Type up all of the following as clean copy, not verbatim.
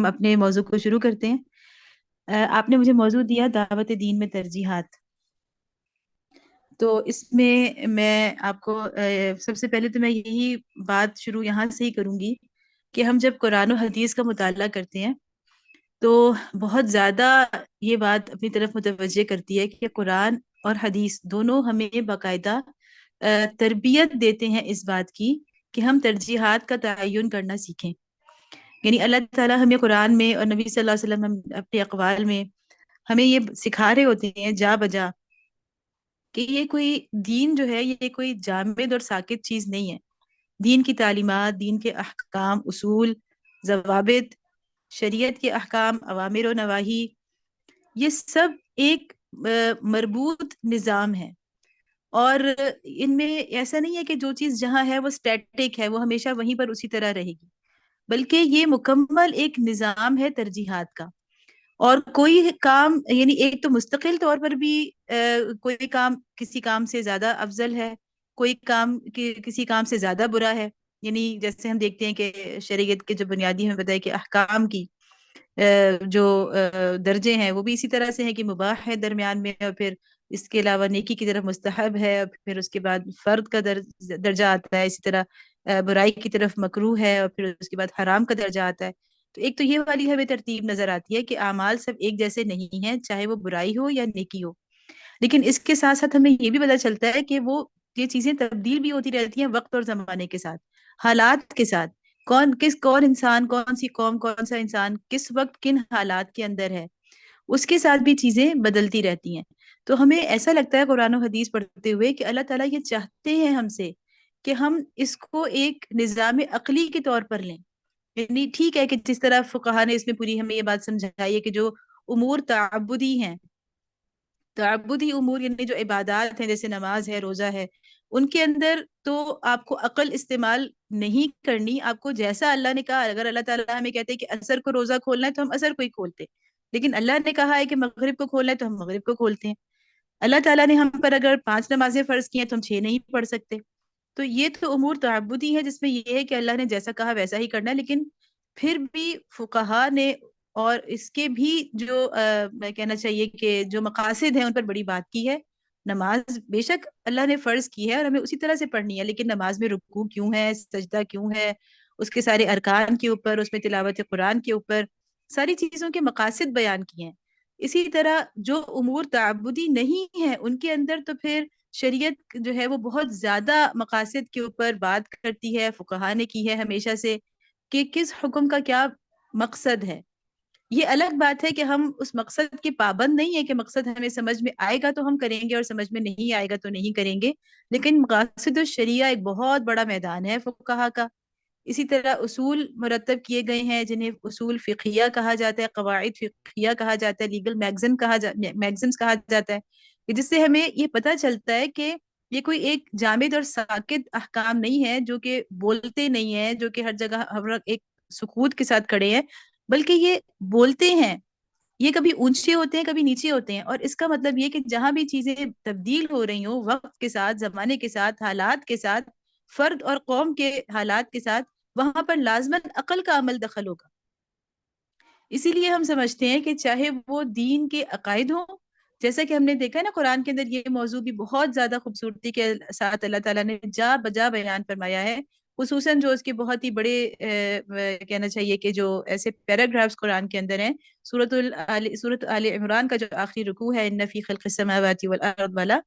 ہم اپنے موضوع کو شروع کرتے ہیں۔ آپ نے مجھے موضوع دیا دعوت دین میں ترجیحات، تو اس میں آپ کو سب سے پہلے تو میں یہی بات شروع یہاں سے ہی کروں گی کہ ہم جب قرآن و حدیث کا مطالعہ کرتے ہیں تو بہت زیادہ یہ بات اپنی طرف متوجہ کرتی ہے کہ قرآن اور حدیث دونوں ہمیں باقاعدہ تربیت دیتے ہیں اس بات کی کہ ہم ترجیحات کا تعین کرنا سیکھیں۔ یعنی اللہ تعالیٰ ہمیں قرآن میں اور نبی صلی اللہ علیہ وسلم اپنے اقوال میں ہمیں یہ سکھا رہے ہوتے ہیں جا بجا کہ یہ کوئی دین جو ہے یہ کوئی جامد اور ساکت چیز نہیں ہے۔ دین کی تعلیمات، دین کے احکام، اصول، ضوابط، شریعت کے احکام، اوامر و نواہی، یہ سب ایک مربوط نظام ہے، اور ان میں ایسا نہیں ہے کہ جو چیز جہاں ہے وہ سٹیٹک ہے، وہ ہمیشہ وہیں پر اسی طرح رہے گی، بلکہ یہ مکمل ایک نظام ہے ترجیحات کا۔ اور کوئی کام یعنی ایک تو مستقل طور پر بھی کوئی کام کسی کام سے زیادہ افضل ہے، کوئی کام کسی کام سے زیادہ برا ہے۔ یعنی جیسے ہم دیکھتے ہیں کہ شریعت کے جو بنیادی ہمیں بتایا کہ احکام کی جو درجے ہیں وہ بھی اسی طرح سے ہیں کہ مباح ہے درمیان میں، اور پھر اس کے علاوہ نیکی کی طرف مستحب ہے، اور پھر اس کے بعد فرد کا درجہ آتا ہے، اسی طرح برائی کی طرف مکروہ ہے، اور پھر اس کے بعد حرام کا درجہ آتا ہے۔ تو ایک تو یہ والی ہمیں ترتیب نظر آتی ہے کہ اعمال سب ایک جیسے نہیں ہیں، چاہے وہ برائی ہو یا نیکی ہو، لیکن اس کے ساتھ ساتھ ہمیں یہ بھی پتہ چلتا ہے کہ وہ یہ چیزیں تبدیل بھی ہوتی رہتی ہیں وقت اور زمانے کے ساتھ، حالات کے ساتھ۔ کون انسان، کون سی قوم، کون سا انسان کس وقت کن حالات کے اندر ہے، اس کے ساتھ بھی چیزیں بدلتی رہتی ہیں۔ تو ہمیں ایسا لگتا ہے قرآن و حدیث پڑھتے ہوئے کہ اللہ تعالیٰ یہ چاہتے ہیں ہم سے کہ ہم اس کو ایک نظام عقلی کے طور پر لیں۔ یعنی ٹھیک ہے کہ جس طرح فقہا نے اس میں پوری ہمیں یہ بات سمجھائی ہے کہ جو امور تعبدی ہیں، تعبدی امور یعنی جو عبادات ہیں جیسے نماز ہے، روزہ ہے، ان کے اندر تو آپ کو عقل استعمال نہیں کرنی، آپ کو جیسا اللہ نے کہا۔ اگر اللہ تعالیٰ ہمیں کہتے ہیں کہ عصر کو روزہ کھولنا ہے تو ہم عصر کو ہی کھولتے، لیکن اللہ نے کہا ہے کہ مغرب کو کھولنا ہے تو ہم مغرب کو کھولتے ہیں۔ اللہ تعالیٰ نے ہم پر اگر 5 نمازیں فرض کی ہیں تو ہم 6 نہیں پڑھ سکتے۔ تو یہ تو امور تعبدی ہے جس میں یہ ہے کہ اللہ نے جیسا کہا ویسا ہی کرنا ہے، لیکن پھر بھی فقہا نے اور اس کے بھی جو میں کہنا چاہیے کہ جو مقاصد ہیں ان پر بڑی بات کی ہے۔ نماز بے شک اللہ نے فرض کی ہے اور ہمیں اسی طرح سے پڑھنی ہے، لیکن نماز میں رکوع کیوں ہے، سجدہ کیوں ہے، اس کے سارے ارکان کے اوپر، اس میں تلاوت قرآن کے اوپر ساری چیزوں کے مقاصد بیان کیے ہیں۔ اسی طرح جو امور تعبدی نہیں ہیں ان کے اندر تو پھر شریعت جو ہے وہ بہت زیادہ مقاصد کے اوپر بات کرتی ہے، فقہا نے کی ہے ہمیشہ سے کہ کس حکم کا کیا مقصد ہے۔ یہ الگ بات ہے کہ ہم اس مقصد کے پابند نہیں ہے کہ مقصد ہمیں سمجھ میں آئے گا تو ہم کریں گے اور سمجھ میں نہیں آئے گا تو نہیں کریں گے، لیکن مقاصد الشریعہ ایک بہت بڑا میدان ہے فقہا کا۔ اسی طرح اصول مرتب کیے گئے ہیں جنہیں اصول فقہیہ کہا جاتا ہے، قواعد فقہیہ کہا جاتا ہے، لیگل میگزمز کہا جاتا ہے، کہ جس سے ہمیں یہ پتہ چلتا ہے کہ یہ کوئی ایک جامد اور ساکت احکام نہیں ہے جو کہ بولتے نہیں ہیں، جو کہ ہر جگہ ہر وقت ایک سکوت کے ساتھ کھڑے ہیں، بلکہ یہ بولتے ہیں، یہ کبھی اونچے ہوتے ہیں کبھی نیچے ہوتے ہیں۔ اور اس کا مطلب یہ کہ جہاں بھی چیزیں تبدیل ہو رہی ہوں وقت کے ساتھ، زمانے کے ساتھ، حالات کے ساتھ، فرد اور قوم کے حالات کے ساتھ، وہاں پر لازماً عقل کا عمل دخل ہوگا۔ اسی لیے ہم سمجھتے ہیں کہ چاہے وہ دین کے عقائد ہوں، جیسا کہ ہم نے دیکھا ہے نا قرآن کے اندر یہ موضوع بھی بہت زیادہ خوبصورتی کے ساتھ اللہ تعالیٰ نے جا بجا بیان فرمایا ہے، خصوصاً جو اس کے بہت ہی بڑے کہنا چاہیے کہ جو ایسے پیراگرافز قرآن کے اندر ہیں، سورۃ آل عمران کا جو آخری رکوع ہے، ان فی خلق السماوات والارض والا،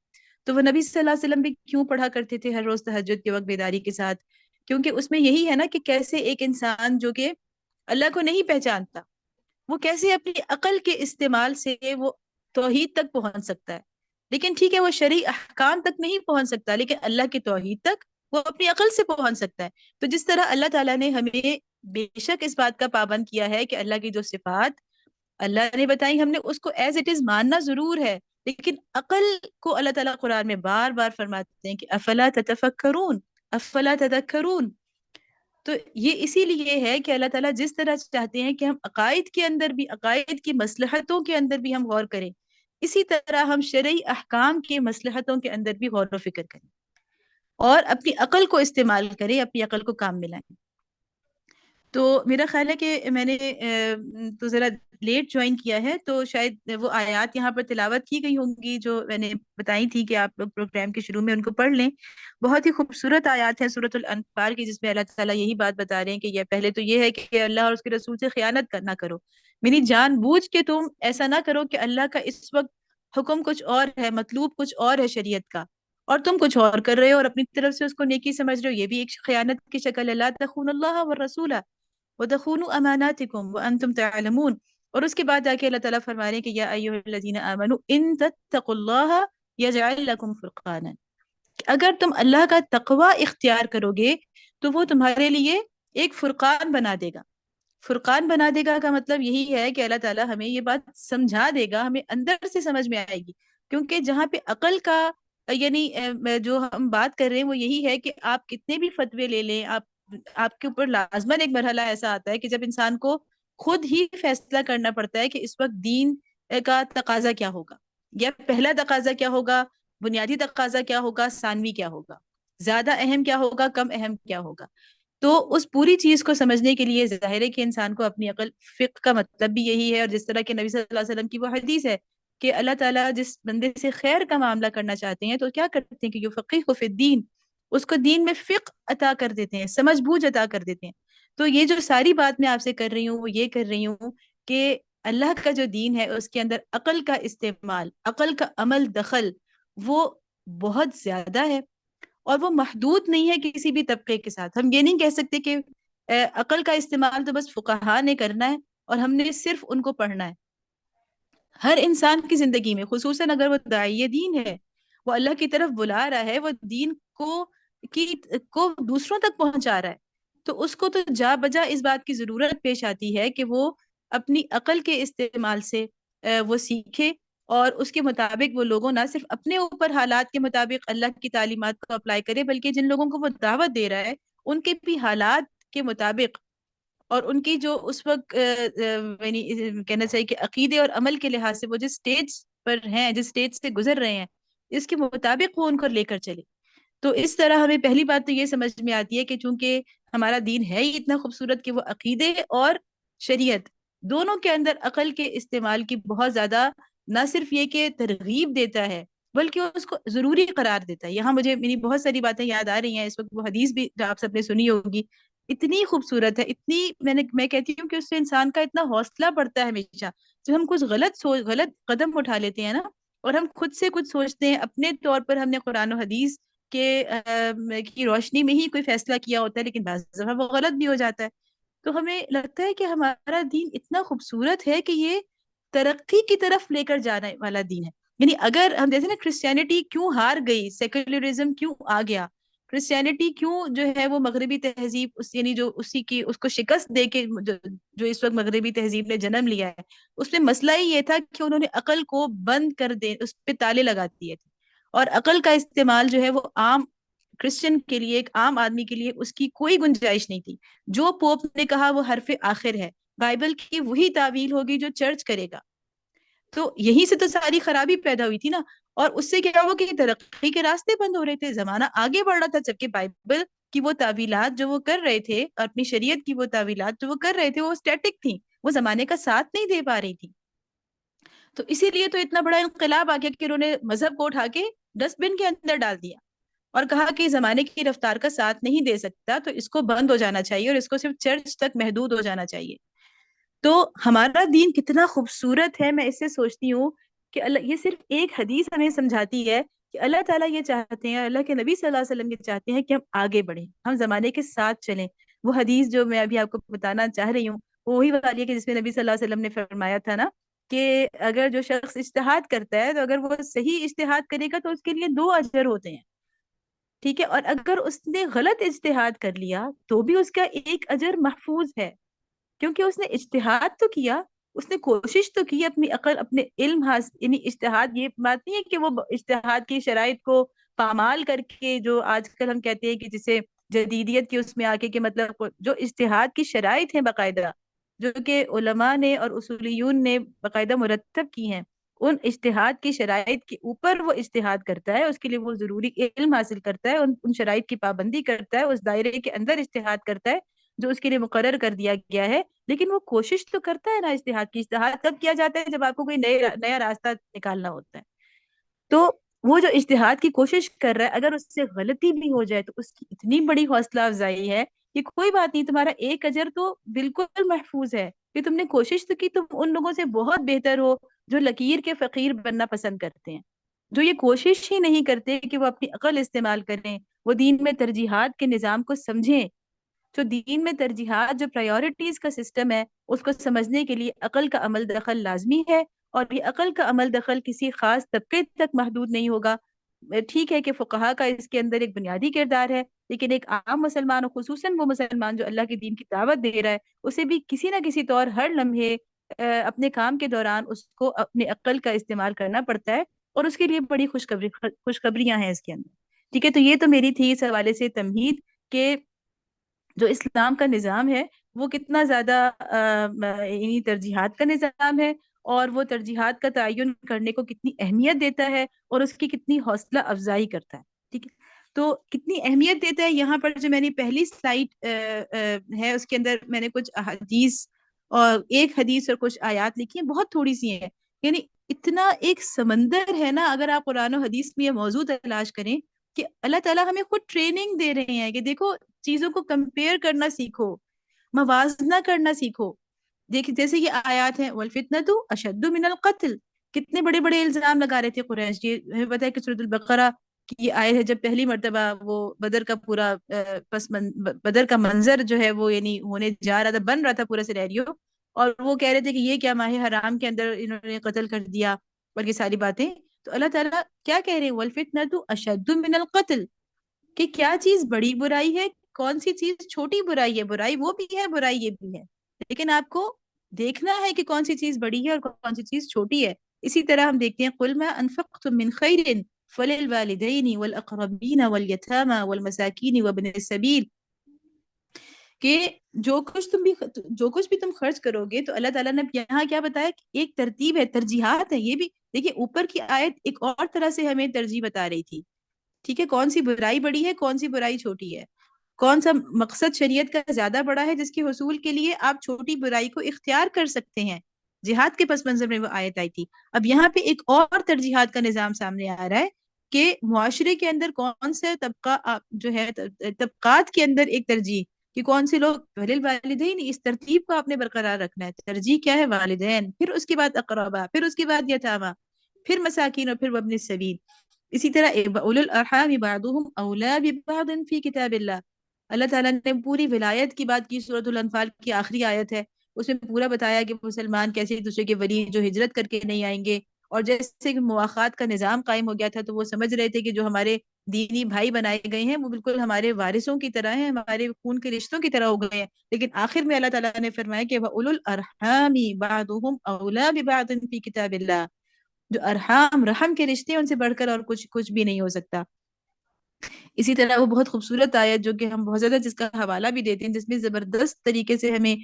تو وہ نبی صلی اللہ علیہ وسلم بھی کیوں پڑھا کرتے تھے ہر روز تہجد کے وقت بیداری کے ساتھ؟ کیونکہ اس میں یہی ہے نا کہ کیسے ایک انسان جو کہ اللہ کو نہیں پہچانتا، وہ کیسے اپنی عقل کے استعمال سے وہ توحید تک پہنچ سکتا ہے۔ لیکن ٹھیک ہے وہ شرعی احکام تک نہیں پہنچ سکتا، لیکن اللہ کی توحید تک وہ اپنی عقل سے پہنچ سکتا ہے۔ تو جس طرح اللہ تعالیٰ نے ہمیں بے شک اس بات کا پابند کیا ہے کہ اللہ کی جو صفات اللہ نے بتائی ہم نے اس کو ایز اٹ از ماننا ضرور ہے، لیکن عقل کو اللہ تعالیٰ قرآن میں بار بار فرماتے ہیں کہ افلا تتفکرون، افلا تذکرون۔ تو یہ اسی لیے ہے کہ اللہ تعالیٰ جس طرح چاہتے ہیں کہ ہم عقائد کے اندر بھی، عقائد کی مصلحتوں کے اندر بھی ہم غور کریں، اسی طرح ہم شرعی احکام کی مصلحتوں کے اندر بھی غور و فکر کریں اور اپنی عقل کو استعمال کریں، اپنی عقل کو کام میں لائیں۔ تو میرا خیال ہے کہ میں نے تو ذرا لیٹ جوائن کیا ہے، تو شاید وہ آیات یہاں پر تلاوت کی گئی ہوں گی جو میں نے بتائی تھی کہ آپ لوگ پروگرام کے شروع میں ان کو پڑھ لیں۔ بہت ہی خوبصورت آیات ہے سورۃ الانفال کی، جس میں اللہ تعالیٰ یہی بات بتا رہے ہیں کہ یہ پہلے تو یہ ہے کہ اللہ اور اس کے رسول سے خیانت نہ کرو، میری جان بوجھ کے تم ایسا نہ کرو کہ اللہ کا اس وقت حکم کچھ اور ہے، مطلوب کچھ اور ہے شریعت کا، اور تم کچھ اور کر رہے ہو اور اپنی طرف سے اس کو نیکی سمجھ رہے ہو، یہ بھی ایک خیانت کی شکل ہے۔ لا تخونوا اللہ والرسول وَتَخُونُوا أَمَانَاتِكُمْ وَأَنْتُمْ تَعْلَمُونَ۔ اور اس کے بعد آ کے اللہ تعالیٰ فرما رہے ہیں کہ یا ایھا الذین آمنوا ان تتقوا اللہ یجعل لکم فرقانا، اگر تم اللہ کا تقوی اختیار کرو گے تو وہ تمہارے لیے ایک فرقان بنا دے گا۔ فرقان بنا دے گا کا مطلب یہی ہے کہ اللہ تعالیٰ ہمیں یہ بات سمجھا دے گا، ہمیں اندر سے سمجھ میں آئے گی، کیونکہ جہاں پہ عقل کا یعنی جو ہم بات کر رہے ہیں وہ یہی ہے کہ آپ کتنے بھی فتوے لے لیں، آپ کے اوپر لازماً ایک مرحلہ ایسا آتا ہے کہ جب انسان کو خود ہی فیصلہ کرنا پڑتا ہے کہ اس وقت دین کا تقاضا کیا ہوگا، یا پہلا تقاضا کیا ہوگا، بنیادی تقاضا کیا ہوگا، ثانوی کیا ہوگا، زیادہ اہم کیا ہوگا، کم اہم کیا ہوگا۔ تو اس پوری چیز کو سمجھنے کے لیے ظاہر ہے کہ انسان کو اپنی عقل، فقہ کا مطلب بھی یہی ہے، اور جس طرح کہ نبی صلی اللہ علیہ وسلم کی وہ حدیث ہے کہ اللہ تعالیٰ جس بندے سے خیر کا معاملہ کرنا چاہتے ہیں تو کیا کرتے ہیں کہ یفقہہ فی الدین، اس کو دین میں فقہ عطا کر دیتے ہیں، سمجھ بوجھ عطا کر دیتے ہیں۔ تو یہ جو ساری بات میں آپ سے کر رہی ہوں وہ یہ کر رہی ہوں کہ اللہ کا جو دین ہے اس کے اندر عقل کا استعمال، عقل کا عمل دخل وہ بہت زیادہ ہے، اور وہ محدود نہیں ہے کسی بھی طبقے کے ساتھ۔ ہم یہ نہیں کہہ سکتے کہ عقل کا استعمال تو بس فقہا نے کرنا ہے اور ہم نے صرف ان کو پڑھنا ہے۔ ہر انسان کی زندگی میں، خصوصاً اگر وہ داعی دین ہے، وہ اللہ کی طرف بلا رہا ہے، وہ دین کو دوسروں تک پہنچا رہا ہے، تو اس کو تو جا بجا اس بات کی ضرورت پیش آتی ہے کہ وہ اپنی عقل کے استعمال سے وہ سیکھے، اور اس کے مطابق وہ لوگوں نہ صرف اپنے اوپر حالات کے مطابق اللہ کی تعلیمات کو اپلائی کرے، بلکہ جن لوگوں کو وہ دعوت دے رہا ہے ان کے بھی حالات کے مطابق، اور ان کی جو اس وقت یعنی کہنا چاہیے کہ عقیدے اور عمل کے لحاظ سے وہ جس سٹیج پر ہیں، جس سٹیج سے گزر رہے ہیں، اس کے مطابق وہ ان کو لے کر چلے۔ تو اس طرح ہمیں پہلی بات تو یہ سمجھ میں آتی ہے کہ چونکہ ہمارا دین ہے ہی اتنا خوبصورت کہ وہ عقیدے اور شریعت دونوں کے اندر عقل کے استعمال کی بہت زیادہ نہ صرف یہ کہ ترغیب دیتا ہے بلکہ اس کو ضروری قرار دیتا ہے۔ یہاں مجھے میری بہت ساری باتیں یاد آ رہی ہیں اس وقت، وہ حدیث بھی جو آپ سب نے سنی ہوگی، اتنی خوبصورت ہے، اتنی میں کہتی ہوں کہ اس سے انسان کا اتنا حوصلہ بڑھتا ہے ہمیشہ۔ جب ہم کچھ غلط قدم اٹھا لیتے ہیں نا، اور ہم خود سے کچھ سوچتے ہیں اپنے طور پر، ہم نے قرآن و حدیث کی روشنی میں ہی کوئی فیصلہ کیا ہوتا ہے، لیکن بعض دفعہ وہ غلط بھی ہو جاتا ہے، تو ہمیں لگتا ہے کہ ہمارا دین اتنا خوبصورت ہے کہ یہ ترقی کی طرف لے کر جانے والا دین ہے۔ یعنی اگر ہم جیسے نا کرسچینٹی کیوں ہار گئی، سیکولرزم کیوں آ گیا، کرسچینٹی کیوں جو ہے وہ مغربی تہذیب یعنی جو اسی کی اس کو شکست دے کے جو اس وقت مغربی تہذیب نے جنم لیا ہے، اس میں مسئلہ ہی یہ تھا کہ انہوں نے عقل کو بند کر دے، اس پہ تالے لگا دیے تھے، اور عقل کا استعمال جو ہے وہ عام کرسچن کے لیے، ایک عام آدمی کے لیے اس کی کوئی گنجائش نہیں تھی۔ جو پوپ نے کہا وہ حرف آخر ہے، بائبل کی وہی تعویل ہوگی جو چرچ کرے گا، تو یہی سے تو ساری خرابی پیدا ہوئی تھی نا۔ اور اس سے کیا ہوا کہ ترقی کے راستے بند ہو رہے تھے، زمانہ آگے بڑھ رہا تھا، جبکہ بائبل کی وہ تعویلات جو وہ کر رہے تھے، اپنی شریعت کی وہ تعویلات جو وہ کر رہے تھے، وہ اسٹیٹک تھی، وہ زمانے کا ساتھ نہیں دے پا رہی تھی۔ تو اسی لیے تو اتنا بڑا انقلاب آ گیا کہ انہوں نے مذہب کو اٹھا کے ڈسٹ بن کے اندر ڈال دیا، اور کہا کہ زمانے کی رفتار کا ساتھ نہیں دے سکتا، تو اس کو بند ہو جانا چاہیے اور اس کو صرف چرچ تک محدود ہو جانا چاہیے۔ تو ہمارا دین کتنا خوبصورت ہے، میں اس سے سوچتی ہوں کہ یہ صرف ایک حدیث ہمیں سمجھاتی ہے کہ اللہ تعالیٰ یہ چاہتے ہیں، اللہ کے نبی صلی اللہ علیہ وسلم یہ چاہتے ہیں کہ ہم آگے بڑھیں، ہم زمانے کے ساتھ چلیں۔ وہ حدیث جو میں ابھی آپ کو بتانا چاہ رہی ہوں وہ وہی والی ہے کہ جس میں نبی صلی اللہ علیہ وسلم نے فرمایا تھا نا کہ اگر جو شخص اجتہاد کرتا ہے تو اگر وہ صحیح اجتہاد کرے گا تو اس کے لیے 2 اجر ہوتے ہیں، ٹھیک ہے، اور اگر اس نے غلط اجتہاد کر لیا تو بھی اس کا 1 اجر محفوظ ہے، کیونکہ اس نے اجتہاد تو کیا، اس نے کوشش تو کی، اپنی عقل، اپنے علم حاصل، یعنی اجتہاد یہ بات نہیں ہے کہ وہ اجتہاد کی شرائط کو پامال کر کے، جو آج کل ہم کہتے ہیں کہ جسے جدیدیت کی اس میں آ کے کہ مطلب جو اجتہاد کی شرائط ہیں باقاعدہ، جو کہ علماء نے اور اصولیون نے باقاعدہ مرتب کی ہیں، ان اجتہاد کی شرائط کے اوپر وہ اجتہاد کرتا ہے، اس کے لیے وہ ضروری علم حاصل کرتا ہے، ان شرائط کی پابندی کرتا ہے، اس دائرے کے اندر اجتہاد کرتا ہے، جو اس کے لیے مقرر کر دیا گیا ہے، لیکن وہ کوشش تو کرتا ہے نا اجتہاد کی. اجتہاد کب کیا جاتا ہے؟ جب آپ کو کوئی نیا راستہ نکالنا ہوتا ہے. تو وہ جو اجتہاد کی کوشش کر رہا ہے، اگر اس سے غلطی بھی ہو جائے تو اس کی اتنی بڑی حوصلہ افزائی ہے کہ کوئی بات نہیں، تمہارا ایک اجر تو بالکل محفوظ ہے کہ تم نے کوشش تو کی. تم ان لوگوں سے بہت بہتر ہو جو لکیر کے فقیر بننا پسند کرتے ہیں، جو یہ کوشش ہی نہیں کرتے کہ وہ اپنی عقل استعمال کریں، وہ دین میں ترجیحات کے نظام کو سمجھیں. جو دین میں ترجیحات، جو پرائیورٹیز کا سسٹم ہے، اس کو سمجھنے کے لیے عقل کا عمل دخل لازمی ہے. اور یہ عقل کا عمل دخل کسی خاص طبقے تک محدود نہیں ہوگا. ٹھیک ہے کہ فقہا کا اس کے اندر ایک بنیادی کردار ہے، لیکن ایک عام مسلمان، اور خصوصاً وہ مسلمان جو اللہ کے دین کی دعوت دے رہا ہے، اسے بھی کسی نہ کسی طور ہر لمحے اپنے کام کے دوران اس کو اپنے عقل کا استعمال کرنا پڑتا ہے. اور اس کے لیے بڑی خوشخبریاں ہیں اس کے اندر. ٹھیک ہے، تو یہ تو میری تھی اس حوالے سے تمہید کہ جو اسلام کا نظام ہے وہ کتنا زیادہ انہی ترجیحات کا نظام ہے، اور وہ ترجیحات کا تعین کرنے کو کتنی اہمیت دیتا ہے، اور اس کی کتنی حوصلہ افزائی کرتا ہے. ٹھیک ہے، تو کتنی اہمیت دیتا ہے. یہاں پر جو میں نے پہلی سلائیڈ ہے اس کے اندر میں نے کچھ حدیث اور ایک حدیث اور کچھ آیات لکھی ہیں، بہت تھوڑی سی ہیں. یعنی اتنا ایک سمندر ہے نا اگر آپ قرآن و حدیث میں یہ موضوع تلاش کریں، کہ اللہ تعالیٰ ہمیں خود ٹریننگ دے رہے ہیں کہ دیکھو چیزوں کو کمپیئر کرنا سیکھو، موازنہ کرنا سیکھو. دیکھ جیسے یہ آیات ہیں، والفتنۃ اشد من القتل، کتنے بڑے بڑے الزام لگا رہے تھے قریش. یہ ہمیں پتہ ہے کہ سورۃ البقرہ کی یہ آیت ہے جب پہلی مرتبہ وہ بدر کا پورا بدر کا منظر جو ہے وہ یعنی ہونے جا رہا تھا، بن رہا تھا پورا سینیریو، اور وہ کہہ رہے تھے کہ یہ کیا ماہ حرام کے اندر انہوں نے قتل کر دیا اور یہ ساری باتیں. تو اللہ تعالیٰ کیا کہہ رہے ہیں؟ والفتنۃ اشد من القتل، کہ کیا چیز بڑی برائی ہے، کون سی چیز چھوٹی برائی ہے. برائی وہ بھی ہے، برائی یہ بھی ہے، لیکن آپ کو دیکھنا ہے کہ کون سی چیز بڑی ہے اور کون سی چیز چھوٹی ہے. اسی طرح ہم دیکھتے ہیں قل ما انفقتم من خیر فللوالدین والاقربین والیتامى والمساکین وابن السبیل، کہ جو کچھ بھی تم خرچ کرو گے، تو اللہ تعالیٰ نے یہاں کیا بتایا کہ ایک ترتیب ہے، ترجیحات ہے. یہ بھی دیکھیے اوپر کی آیت ایک اور طرح سے ہمیں ترجیح بتا رہی تھی. ٹھیک ہے، کون سی برائی بڑی ہے، کون سی برائی چھوٹی ہے، کون سا مقصد شریعت کا زیادہ بڑا ہے جس کے حصول کے لیے آپ چھوٹی برائی کو اختیار کر سکتے ہیں. جہاد کے پس منظر میں وہ آیت آئی تھی. اب یہاں پہ ایک اور ترجیحات کا نظام سامنے آ رہا ہے کہ معاشرے کے اندر کون سے طبقہ جو ہے طبقات کے اندر ایک ترجیح، کہ کون سے لوگ والدین، اس ترتیب کو آپ نے برقرار رکھنا ہے. ترجیح کیا ہے؟ والدین، پھر اس کے بعد اقربا، پھر اس کے بعد یتاما، پھر مساکین، اور پھر وابن السبیل. اسی طرح اولو الارحام بعضهم اولا ببعض فی کتاب اللہ. اللہ تعالیٰ نے پوری ولایت کی بات کی. سورۃ الانفال کی آخری آیت ہے، اس میں پورا بتایا کہ مسلمان کیسے ایک دوسرے کے ولی جو ہجرت کر کے نہیں آئیں گے. اور جیسے کہ مواخات کا نظام قائم ہو گیا تھا تو وہ سمجھ رہے تھے کہ جو ہمارے دینی بھائی بنائے گئے ہیں وہ بالکل ہمارے وارثوں کی طرح ہیں، ہمارے خون کے رشتوں کی طرح ہو گئے ہیں. لیکن آخر میں اللہ تعالیٰ نے فرمایا کہ وَأُولُو الْأَرْحَامِ بَعْضُهُمْ أَوْلَىٰ بِبَعْضٍ فِي كِتَابِ اللَّهِ. جو ارحام، رحم کے رشتے ہیں، ان سے بڑھ کر اور کچھ بھی نہیں ہو سکتا. اسی طرح وہ بہت خوبصورت آیت جو کہ ہم بہت زیادہ جس کا حوالہ بھی دیتے ہیں، جس میں زبردست طریقے سے ہمیں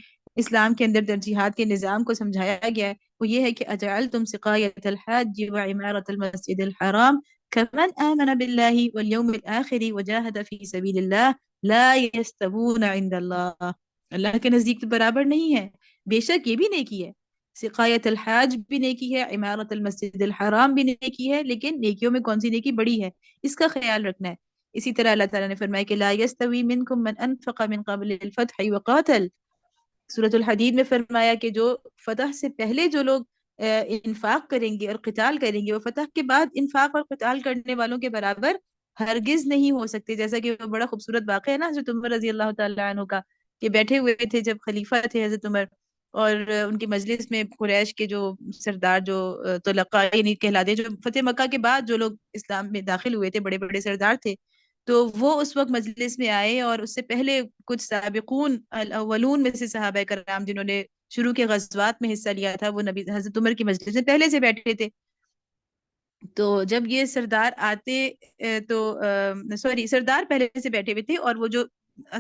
اسلام کے اندر ترجیحات کے نظام کو سمجھایا گیا ہے، وہ یہ ہے کہ اجعلتم سقایۃ الحاج وعمارۃ المسجد الحرام كمن آمن بالله واليوم الآخر وجاهد في سبيل الله لا يستوون عند الله. اللہ کے نزدیک تو برابر نہیں ہے. بے شک یہ بھی نیکی ہے، سقایت الحاج بھی نیکی ہے، عمارت المسجد الحرام بھی نیکی ہے، لیکن نیکیوں میں کون سی نیکی بڑی ہے اس کا خیال رکھنا ہے. اسی طرح اللہ تعالیٰ نے فرمایا کہ لا يستوي منكم من انفق من قبل الفتح وقاتل. سورۃ الحدید میں فرمایا کہ جو فتح سے پہلے جو لوگ انفاق کریں گے اور قتال کریں گے، وہ فتح کے بعد انفاق اور قتال کرنے والوں کے برابر ہرگز نہیں ہو سکتے. جیسا کہ وہ بڑا خوبصورت واقعہ ہے نا حضرت عمر رضی اللہ تعالیٰ عنہ کا، کہ بیٹھے ہوئے تھے جب خلیفہ تھے حضرت عمر، اور ان کی مجلس میں قریش کے جو سردار جو طلقاء یعنی کہلاتے، جو فتح مکہ کے بعد جو لوگ اسلام میں داخل ہوئے تھے، بڑے بڑے سردار تھے، تو وہ اس وقت مجلس میں آئے. اور اس سے پہلے کچھ سابقون الاولون میں سے صحابہ کرام جنہوں نے شروع کے غزوات میں حصہ لیا تھا، وہ نبی حضرت عمر کی مجلس میں پہلے سے بیٹھے تھے. تو جب یہ سردار آتے تو سوری سردار پہلے سے بیٹھے ہوئے تھے، اور وہ جو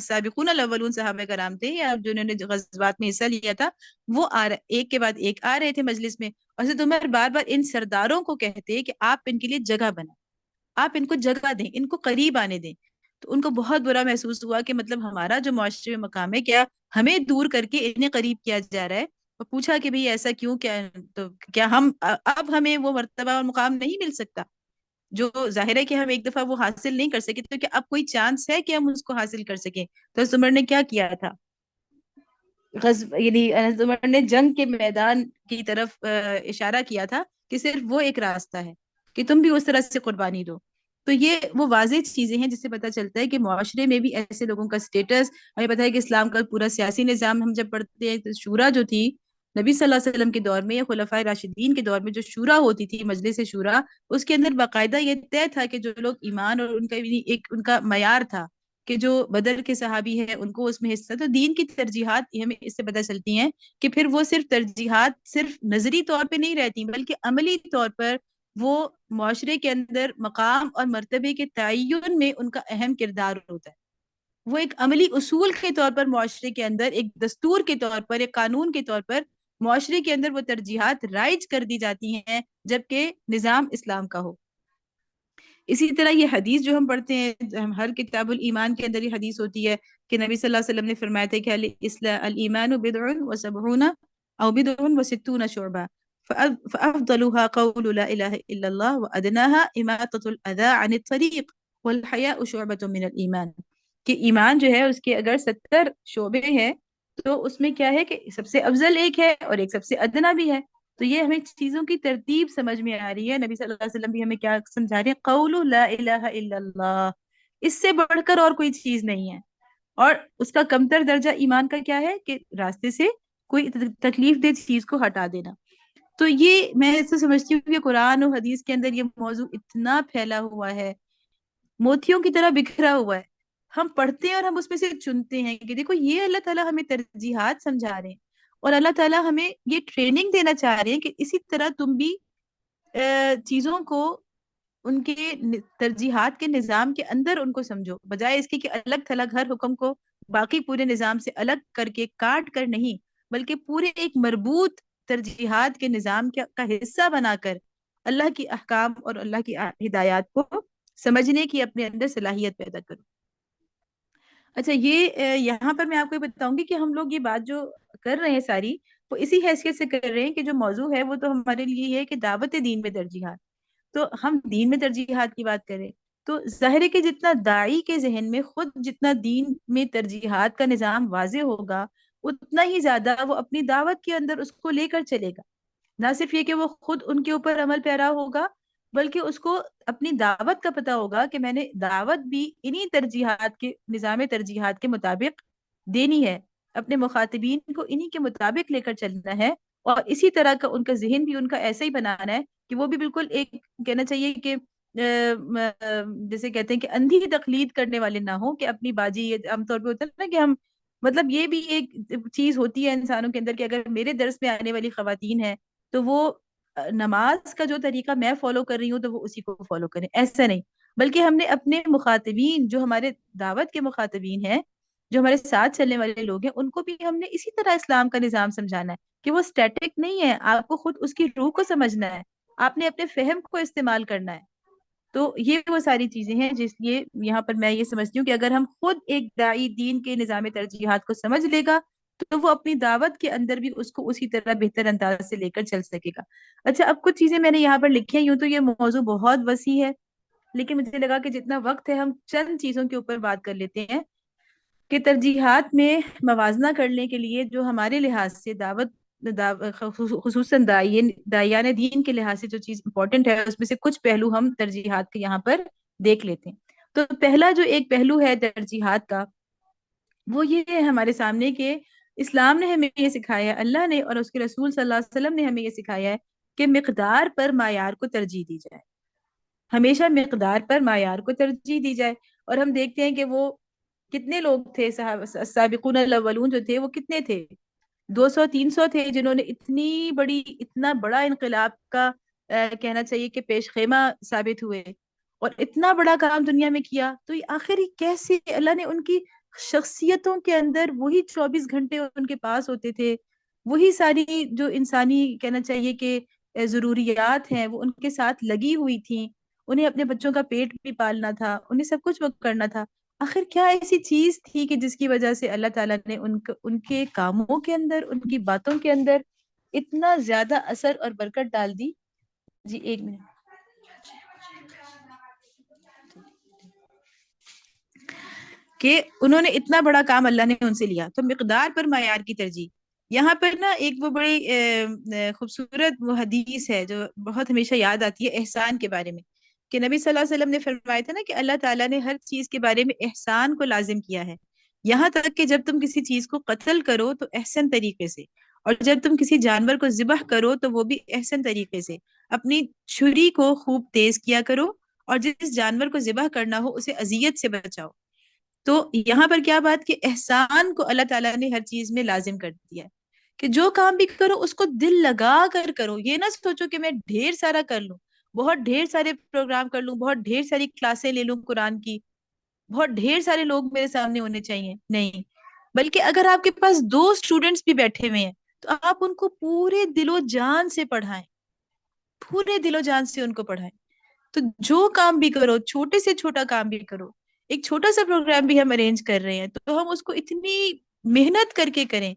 سابقون الاولون صحابہ کرام تھے یا جنہوں نے غزوات میں حصہ لیا تھا، وہ ایک کے بعد ایک آ رہے تھے مجلس میں. اور حضرت عمر بار بار ان سرداروں کو کہتے کہ آپ ان کے لیے جگہ بنائیں، آپ ان کو جگہ دیں، ان کو قریب آنے دیں. تو ان کو بہت برا محسوس ہوا کہ مطلب ہمارا جو معاشرے میں مقام ہے کیا ہمیں دور کر کے انہیں قریب کیا جا رہا ہے. اور پوچھا کہ بھئی ایسا کیوں، کیا تو کیا ہم اب ہمیں وہ مرتبہ اور مقام نہیں مل سکتا جو ظاہر ہے کہ ہم ایک دفعہ وہ حاصل نہیں کر سکے، تو کیا اب کوئی چانس ہے کہ ہم اس کو حاصل کر سکیں؟ تو حضرت عمر نے کیا کیا تھا، یعنی حضرت عمر نے جنگ کے میدان کی طرف اشارہ کیا تھا کہ صرف وہ ایک راستہ ہے کہ تم بھی اس طرح سے قربانی دو. تو یہ وہ واضح چیزیں ہیں جس سے پتہ چلتا ہے کہ معاشرے میں بھی ایسے لوگوں کا سٹیٹس. ہمیں پتہ ہے کہ اسلام کا پورا سیاسی نظام ہم جب پڑھتے ہیں تو شورا جو تھی نبی صلی اللہ علیہ وسلم کے دور میں یا خلفائے راشدین کے دور میں جو شورا ہوتی تھی، مجلس شورا، اس کے اندر باقاعدہ یہ طے تھا کہ جو لوگ ایمان اور ان کا ایک ان کا معیار تھا کہ جو بدر کے صحابی ہیں ان کو اس میں حصہ. تو دین کی ترجیحات ہمیں اس سے پتہ چلتی ہیں کہ پھر وہ صرف ترجیحات صرف نظری طور پہ نہیں رہتی بلکہ عملی طور پر وہ معاشرے کے اندر مقام اور مرتبے کے تعین میں ان کا اہم کردار ہوتا ہے. وہ ایک عملی اصول کے طور پر معاشرے کے اندر، ایک دستور کے طور پر، ایک قانون کے طور پر معاشرے کے اندر وہ ترجیحات رائج کر دی جاتی ہیں جبکہ نظام اسلام کا ہو. اسی طرح یہ حدیث جو ہم پڑھتے ہیں، ہر کتاب الایمان کے اندر یہ حدیث ہوتی ہے کہ نبی صلی اللہ علیہ وسلم نے فرمایا تھا کہ الایمان بضع و70 او بضع و60 شعبہ فافضلها قول لا الہ الا اللہ وادناها اماطة الاذى عن الطریق والحیاء شعبۃ من الایمان. کہ ایمان جو ہے اس کے اگر 70 شعبے ہیں تو اس میں کیا ہے کہ سب سے افضل ایک ہے اور ایک سب سے ادنا بھی ہے. تو یہ ہمیں چیزوں کی ترتیب سمجھ میں آ رہی ہے. نبی صلی اللہ علیہ وسلم بھی ہمیں کیا سمجھا رہے ہیں، قول لا الہ الا اللہ، اس سے بڑھ کر اور کوئی چیز نہیں ہے. اور اس کا کمتر درجہ ایمان کا کیا ہے کہ راستے سے کوئی تکلیف دہ چیز کو ہٹا دینا. تو یہ میں ایسے سمجھتی ہوں کہ قرآن و حدیث کے اندر یہ موضوع اتنا پھیلا ہوا ہے، موتیوں کی طرح بکھرا ہوا ہے. ہم پڑھتے ہیں اور ہم اس میں سے چنتے ہیں کہ دیکھو یہ اللہ تعالیٰ ہمیں ترجیحات سمجھا رہے ہیں اور اللہ تعالیٰ ہمیں یہ ٹریننگ دینا چاہ رہے ہیں کہ اسی طرح تم بھی چیزوں کو ان کے ترجیحات کے نظام کے اندر ان کو سمجھو، بجائے اس کے کہ الگ تھلگ ہر حکم کو باقی پورے نظام سے الگ کر کے کاٹ کر نہیں، بلکہ پورے ایک مربوط ترجیحات کے نظام کا حصہ بنا کر اللہ کی احکام اور اللہ کی ہدایات کو سمجھنے کی اپنے اندر صلاحیت پیدا کرو. اچھا یہ یہاں پر میں آپ کو یہ بتاؤں گی کہ ہم لوگ یہ بات جو کر رہے ہیں ساری وہ اسی حیثیت سے کر رہے ہیں کہ جو موضوع ہے وہ تو ہمارے لیے یہ ہے کہ دعوت دین میں ترجیحات. تو ہم دین میں ترجیحات کی بات کریں تو ظاہر ہے کہ جتنا داعی کے ذہن میں خود جتنا دین میں ترجیحات کا نظام واضح ہوگا اتنا ہی زیادہ وہ اپنی دعوت کے اندر اس کو لے کر چلے گا. نہ صرف یہ کہ وہ خود ان کے اوپر عمل پیرا ہوگا بلکہ اس کو اپنی دعوت کا پتہ ہوگا کہ میں نے دعوت بھی انہی ترجیحات کے نظام ترجیحات کے مطابق دینی ہے، اپنے مخاطبین کو انہی کے مطابق لے کر چلنا ہے اور اسی طرح کا ان کا ذہن بھی ان کا ایسا ہی بنانا ہے کہ وہ بھی بالکل ایک کہنا چاہیے کہ جیسے کہتے ہیں کہ اندھی تقلید کرنے والے نہ ہوں کہ اپنی باجی عام طور پہ ہوتا ہے نا کہ ہم مطلب یہ بھی ایک چیز ہوتی ہے انسانوں کے اندر کہ اگر میرے درس میں آنے والی خواتین ہیں تو وہ نماز کا جو طریقہ میں فالو کر رہی ہوں تو وہ اسی کو فالو کریں. ایسا نہیں، بلکہ ہم نے اپنے مخاطبین جو ہمارے دعوت کے مخاطبین ہیں، جو ہمارے ساتھ چلنے والے لوگ ہیں، ان کو بھی ہم نے اسی طرح اسلام کا نظام سمجھانا ہے کہ وہ سٹیٹک نہیں ہے. آپ کو خود اس کی روح کو سمجھنا ہے، آپ نے اپنے فہم کو استعمال کرنا ہے. تو یہ وہ ساری چیزیں ہیں جس لیے یہاں پر میں یہ سمجھتی ہوں کہ اگر ہم خود ایک داعی دین کے نظام ترجیحات کو سمجھ لے گا تو وہ اپنی دعوت کے اندر بھی اس کو اسی طرح بہتر انداز سے لے کر چل سکے گا. اچھا اب کچھ چیزیں میں نے یہاں پر لکھی ہیں، یوں تو یہ موضوع بہت وسیع ہے لیکن مجھے لگا کہ جتنا وقت ہے ہم چند چیزوں کے اوپر بات کر لیتے ہیں کہ ترجیحات میں موازنہ کرنے کے لیے جو ہمارے لحاظ سے خصوصاً داعیان دین کے لحاظ سے جو چیز امپورٹنٹ ہے اس میں سے کچھ پہلو ہم ترجیحات کے یہاں پر دیکھ لیتے ہیں. تو پہلا جو ایک پہلو ہے ترجیحات کا وہ یہ ہے ہمارے سامنے کہ اسلام نے ہمیں یہ سکھایا ہے، اللہ نے اور اس کے رسول صلی اللہ علیہ وسلم نے ہمیں یہ سکھایا ہے کہ مقدار پر معیار کو ترجیح دی جائے. ہمیشہ مقدار پر معیار کو ترجیح دی جائے. اور ہم دیکھتے ہیں کہ وہ کتنے لوگ تھے، سابقون الاولون جو تھے وہ کتنے تھے، 200-300 تھے جنہوں نے اتنا بڑا انقلاب کا کہنا چاہیے کہ پیش خیمہ ثابت ہوئے اور اتنا بڑا کام دنیا میں کیا. تو یہ آخر کیسے اللہ نے ان کی شخصیتوں کے اندر وہی 24 گھنٹے ان کے پاس ہوتے تھے، وہی ساری جو انسانی کہنا چاہیے کہ ضروریات ہیں وہ ان کے ساتھ لگی ہوئی تھیں. انہیں اپنے بچوں کا پیٹ بھی پالنا تھا، انہیں سب کچھ وہ کرنا تھا. آخر کیا ایسی چیز تھی کہ جس کی وجہ سے اللہ تعالیٰ نے ان کے کاموں کے اندر، ان کی باتوں کے اندر اتنا زیادہ اثر اور برکت ڈال دی؟ جی ایک منٹ، کہ انہوں نے اتنا بڑا کام اللہ نے ان سے لیا. تو مقدار پر معیار کی ترجیح، یہاں پر نا ایک وہ بڑی خوبصورت وہ حدیث ہے جو بہت ہمیشہ یاد آتی ہے احسان کے بارے میں، کہ نبی صلی اللہ علیہ وسلم نے فرمایا تھا نا کہ اللہ تعالیٰ نے ہر چیز کے بارے میں احسان کو لازم کیا ہے، یہاں تک کہ جب تم کسی چیز کو قتل کرو تو احسن طریقے سے، اور جب تم کسی جانور کو ذبح کرو تو وہ بھی احسن طریقے سے، اپنی چھری کو خوب تیز کیا کرو، اور جس جانور کو ذبح کرنا ہو اسے اذیت سے بچاؤ. تو یہاں پر کیا بات کہ احسان کو اللہ تعالیٰ نے ہر چیز میں لازم کر دیا ہے، کہ جو کام بھی کرو اس کو دل لگا کر کرو. یہ نہ سوچو کہ میں ڈھیر سارا کر لوں، بہت ڈھیر سارے پروگرام کر لوں، بہت ڈھیر ساری کلاسیں لے لوں قرآن کی، بہت ڈھیر سارے لوگ میرے سامنے ہونے چاہیے. نہیں، بلکہ اگر آپ کے پاس 2 اسٹوڈنٹس بھی بیٹھے ہوئے ہیں تو آپ ان کو پورے دل و جان سے پڑھائیں، پورے دل و جان سے ان کو پڑھائیں. تو جو کام بھی کرو، چھوٹے سے چھوٹا کام بھی کرو، ایک چھوٹا سا پروگرام بھی ہم ارینج کر رہے ہیں تو ہم اس کو اتنی محنت کر کے کریں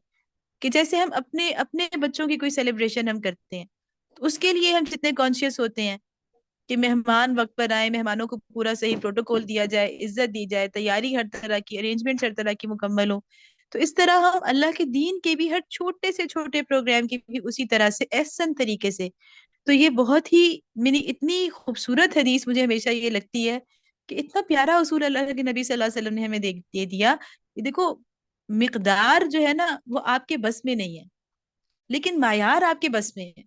کہ جیسے ہم اپنے اپنے بچوں کی کوئی سیلیبریشن ہم کرتے ہیں تو اس کے لیے ہم جتنے کانشیس ہوتے ہیں کہ مہمان وقت پر آئے، مہمانوں کو پورا صحیح پروٹوکول دیا جائے، عزت دی جائے، تیاری ہر طرح کی، ارینجمنٹ ہر طرح کی مکمل ہو. تو اس طرح ہم اللہ کے دین کے بھی ہر چھوٹے سے چھوٹے پروگرام کی بھی اسی طرح سے احسن طریقے سے. تو یہ بہت ہی میری اتنی خوبصورت حدیث مجھے ہمیشہ یہ لگتی ہے کہ اتنا پیارا اصول اللہ کے نبی صلی اللہ علیہ وسلم نے ہمیں دے دیا. دیکھو، مقدار جو ہے نا وہ آپ کے بس میں نہیں ہے، لیکن معیار آپ کے بس میں ہے.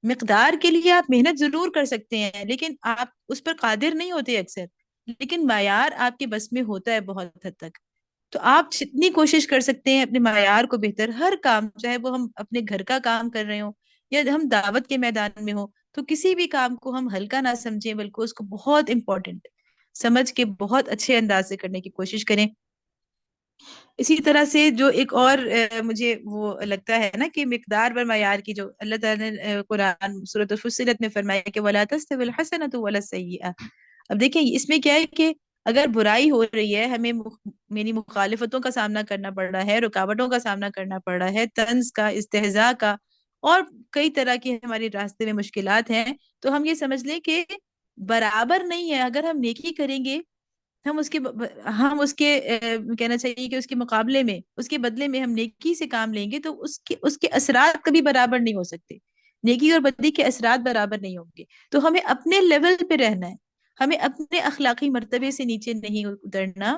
مقدار کے لیے آپ محنت ضرور کر سکتے ہیں لیکن آپ اس پر قادر نہیں ہوتے اکثر، لیکن معیار آپ کے بس میں ہوتا ہے بہت حد تک. تو آپ جتنی کوشش کر سکتے ہیں اپنے معیار کو بہتر، ہر کام چاہے وہ ہم اپنے گھر کا کام کر رہے ہوں یا ہم دعوت کے میدان میں ہوں، تو کسی بھی کام کو ہم ہلکا نہ سمجھیں بلکہ اس کو بہت امپورٹنٹ سمجھ کے بہت اچھے انداز سے کرنے کی کوشش کریں. اسی طرح سے جو ایک اور مجھے وہ لگتا ہے نا کہ مقدار بر معیار کی، جو اللہ تعالیٰ نے قرآن سورۃ الفصلت میں فرمایا کہ وَلَا تَسْتَوِي الْحَسَنَةُ وَلَا السَّيِّئَةُ. اب دیکھیں اس میں کیا ہے کہ اگر برائی ہو رہی ہے، ہمیں میری مخالفتوں کا سامنا کرنا پڑ رہا ہے، رکاوٹوں کا سامنا کرنا پڑ رہا ہے، طنز کا، استہزاء کا، اور کئی طرح کی ہمارے راستے میں مشکلات ہیں، تو ہم یہ سمجھ لیں کہ برابر نہیں ہے. اگر ہم نیکی کریں گے، ہم اس کے کہنا چاہیے کہ اس کے مقابلے میں، اس کے بدلے میں ہم نیکی سے کام لیں گے تو اس کے اثرات کبھی برابر نہیں ہو سکتے. نیکی اور بدی کے اثرات برابر نہیں ہوں گے. تو ہمیں اپنے لیول پہ رہنا ہے، ہمیں اپنے اخلاقی مرتبے سے نیچے نہیں اترنا،